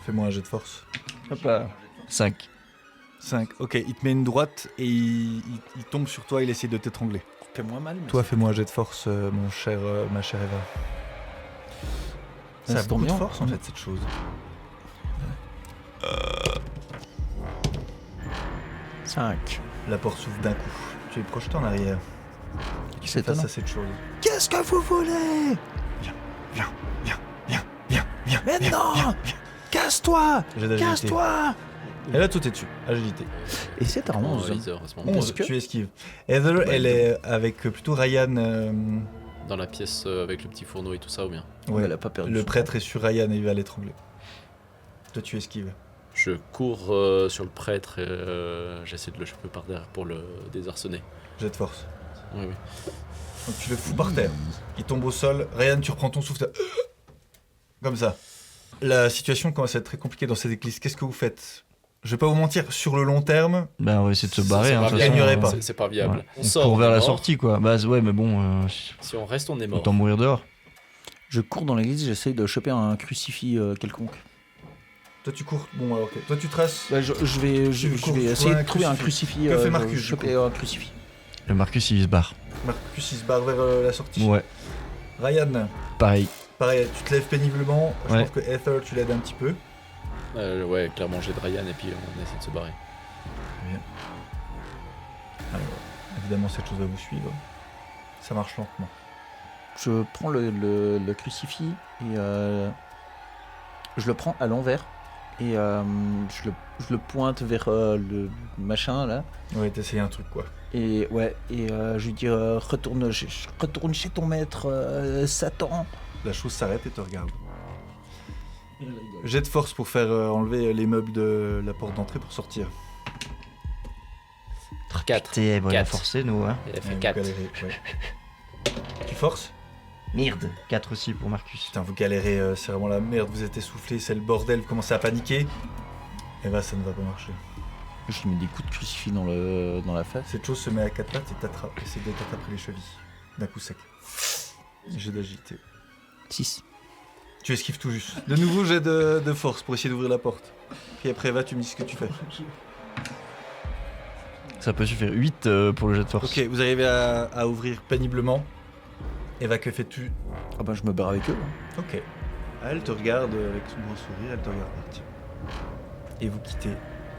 Fais-moi un jet de force. Hop là. 5. 5. Ok, il te met une droite et il tombe sur toi, il essaie de t'étrangler. Fais-moi mal. Mais Toi, fais-moi un jet de force, mon cher, ma chère Eva. Ça a c'est beaucoup de bien. force en fait, cette chose. 5. La porte s'ouvre d'un coup. Tu es projeté en arrière C'est face étonnant. à cette chose. Qu'est-ce que vous voulez? Viens. Mais non! Casse-toi! J'ai d'agilité. Casse-toi! Et là, tout est dessus. Agilité. Et c'est un 11. Ether, à ce moment. 11, Est-ce que- tu esquives. Heather, elle est avec plutôt Ryan. Dans la pièce avec le petit fourneau et tout ça, ou bien? Ouais, Elle a pas perdu le son prêtre est sur Ryan et il va l'étrangler. Toi, tu esquives. Je cours sur le prêtre et j'essaie de le choper par derrière pour le désarçonner. Jet de force. Oui. Donc tu le fous par terre. Il tombe au sol. Ryan, tu reprends ton souffle. Comme ça. La situation commence à être très compliquée dans cette église. Qu'est-ce que vous faites? Je vais pas vous mentir, sur le long terme, Bah on va essayer de se barrer. C'est Hein, pas de toute viable. façon, gagnerait pas. C'est pas viable. Ouais. On On sort court vers on est la mort. sortie, quoi. Bah ouais, mais bon, Si on reste, on est mort. autant mourir dehors. Je cours dans l'église, j'essaye de choper un crucifix quelconque. toi tu cours. Bon, alors, ok. Toi tu traces. Ouais, je vais Tu cours, essayer trouver de un trouver un crucifix. crucifix. Que fait je Marcus, vais du choper un crucifix. Le Marcus il se barre. Marcus il se barre vers la sortie. Ouais, Ryan, pareil. pareil, tu te lèves péniblement. Je Ouais. pense que Ether, tu l'aides un petit peu. Ouais, clairement, j'ai de Ryan et puis on essaie de se barrer. Alors, évidemment, cette chose va vous suivre. Ça marche lentement. Je prends le crucifix et je le prends à l'envers et je le pointe vers le machin là. Ouais, t'essayes un truc quoi. Et ouais, et je lui dis retourne chez ton maître Satan. La chose s'arrête et te regarde. Jet de force pour faire enlever les meubles de la porte d'entrée pour sortir. 4. T'es voilà, Quatre. forcé nous, hein. Elle a fait Ouais, vous 4. galérez, ouais. Tu forces? Merde. 4 aussi pour Marcus. Putain, vous galérez, c'est vraiment la merde, vous êtes essoufflé, c'est le bordel, vous commencez à paniquer. Et bah, ça ne va pas marcher. Je lui mets des coups de crucifix dans la face. Cette chose se met à quatre pattes et t'attrape, essaie de t'attraper les chevilles. D'un coup sec. Jet d'agilité. 6. Tu esquives tout juste. De nouveau, jet de force pour essayer d'ouvrir la porte. Puis après, Eva, tu me dis ce que tu fais. Ça peut suffire. 8 pour le jet de force. Ok, vous arrivez à ouvrir péniblement. Eva, que fais-tu? Ah bah je me barre avec eux. Ok. Elle te regarde avec son gros sourire, elle te regarde partir. Et vous quittez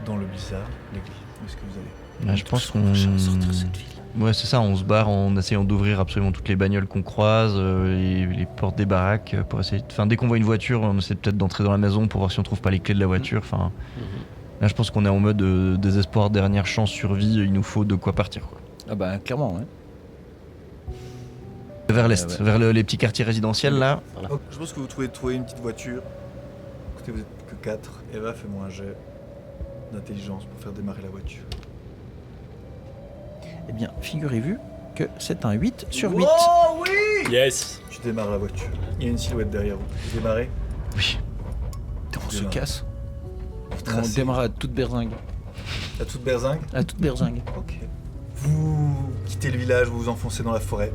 dans le blizzard l'église. Où est-ce que vous allez? Là, je pense qu'on. Sortir de cette ville. Ouais, c'est ça, on se barre en essayant d'ouvrir absolument toutes les bagnoles qu'on croise, les portes des baraques, pour essayer. Enfin, dès qu'on voit une voiture, on essaie peut-être d'entrer dans la maison pour voir si on trouve pas les clés de la voiture. Enfin, là, je pense qu'on est en mode désespoir, dernière chance, survie, il nous faut de quoi partir, quoi. Ah bah clairement, ouais. Vers l'est, Ouais. vers les petits quartiers résidentiels, là. Ok, je pense que vous trouvez une petite voiture. Écoutez, vous êtes que 4. Eva, fais-moi un jet d'intelligence pour faire démarrer la voiture. Eh bien, figurez-vous que c'est un 8 sur 8. Oh oui! Yes. Tu démarres la voiture. Il y a une silhouette derrière vous. Vous démarrez. Oui. On se Démarre. casse. Vous On tracez démarre à toute berzingue. à toute berzingue. À toute berzingue. Ok. Vous quittez le village, vous vous enfoncez dans la forêt.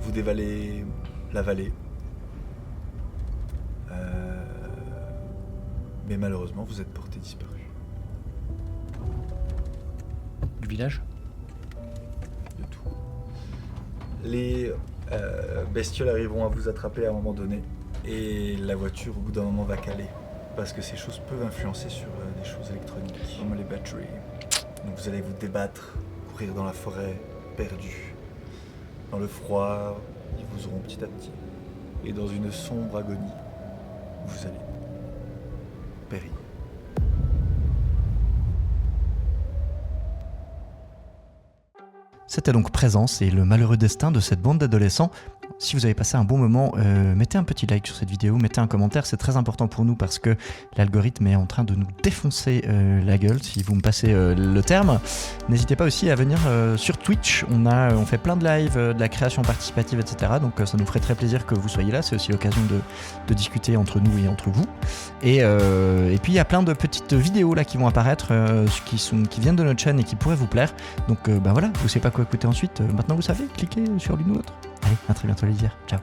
Vous dévalez la vallée. Mais malheureusement, vous êtes porté disparu. Du village. De tout. Les bestioles arriveront à vous attraper à un moment donné. Et la voiture, au bout d'un moment, va caler. Parce que ces choses peuvent influencer sur des choses électroniques, comme les batteries. Donc vous allez vous débattre, courir dans la forêt, perdu. Dans le froid, ils vous auront petit à petit. Et dans une sombre agonie, vous allez périr. C'était donc Présence et le malheureux destin de cette bande d'adolescents. Si vous avez passé un bon moment, mettez un petit like sur cette vidéo, mettez un commentaire, c'est très important pour nous parce que l'algorithme est en train de nous défoncer la gueule, si vous me passez le terme. N'hésitez pas aussi à venir sur Twitch, on fait plein de lives, de la création participative, etc. Donc ça nous ferait très plaisir que vous soyez là, c'est aussi l'occasion de discuter entre nous et entre vous. Et puis il y a plein de petites vidéos là qui vont apparaître, qui viennent de notre chaîne et qui pourraient vous plaire. Donc voilà, vous savez pas quoi écouter ensuite, maintenant vous savez, cliquez sur l'une ou l'autre. Allez, à très bientôt les lisières. Ciao.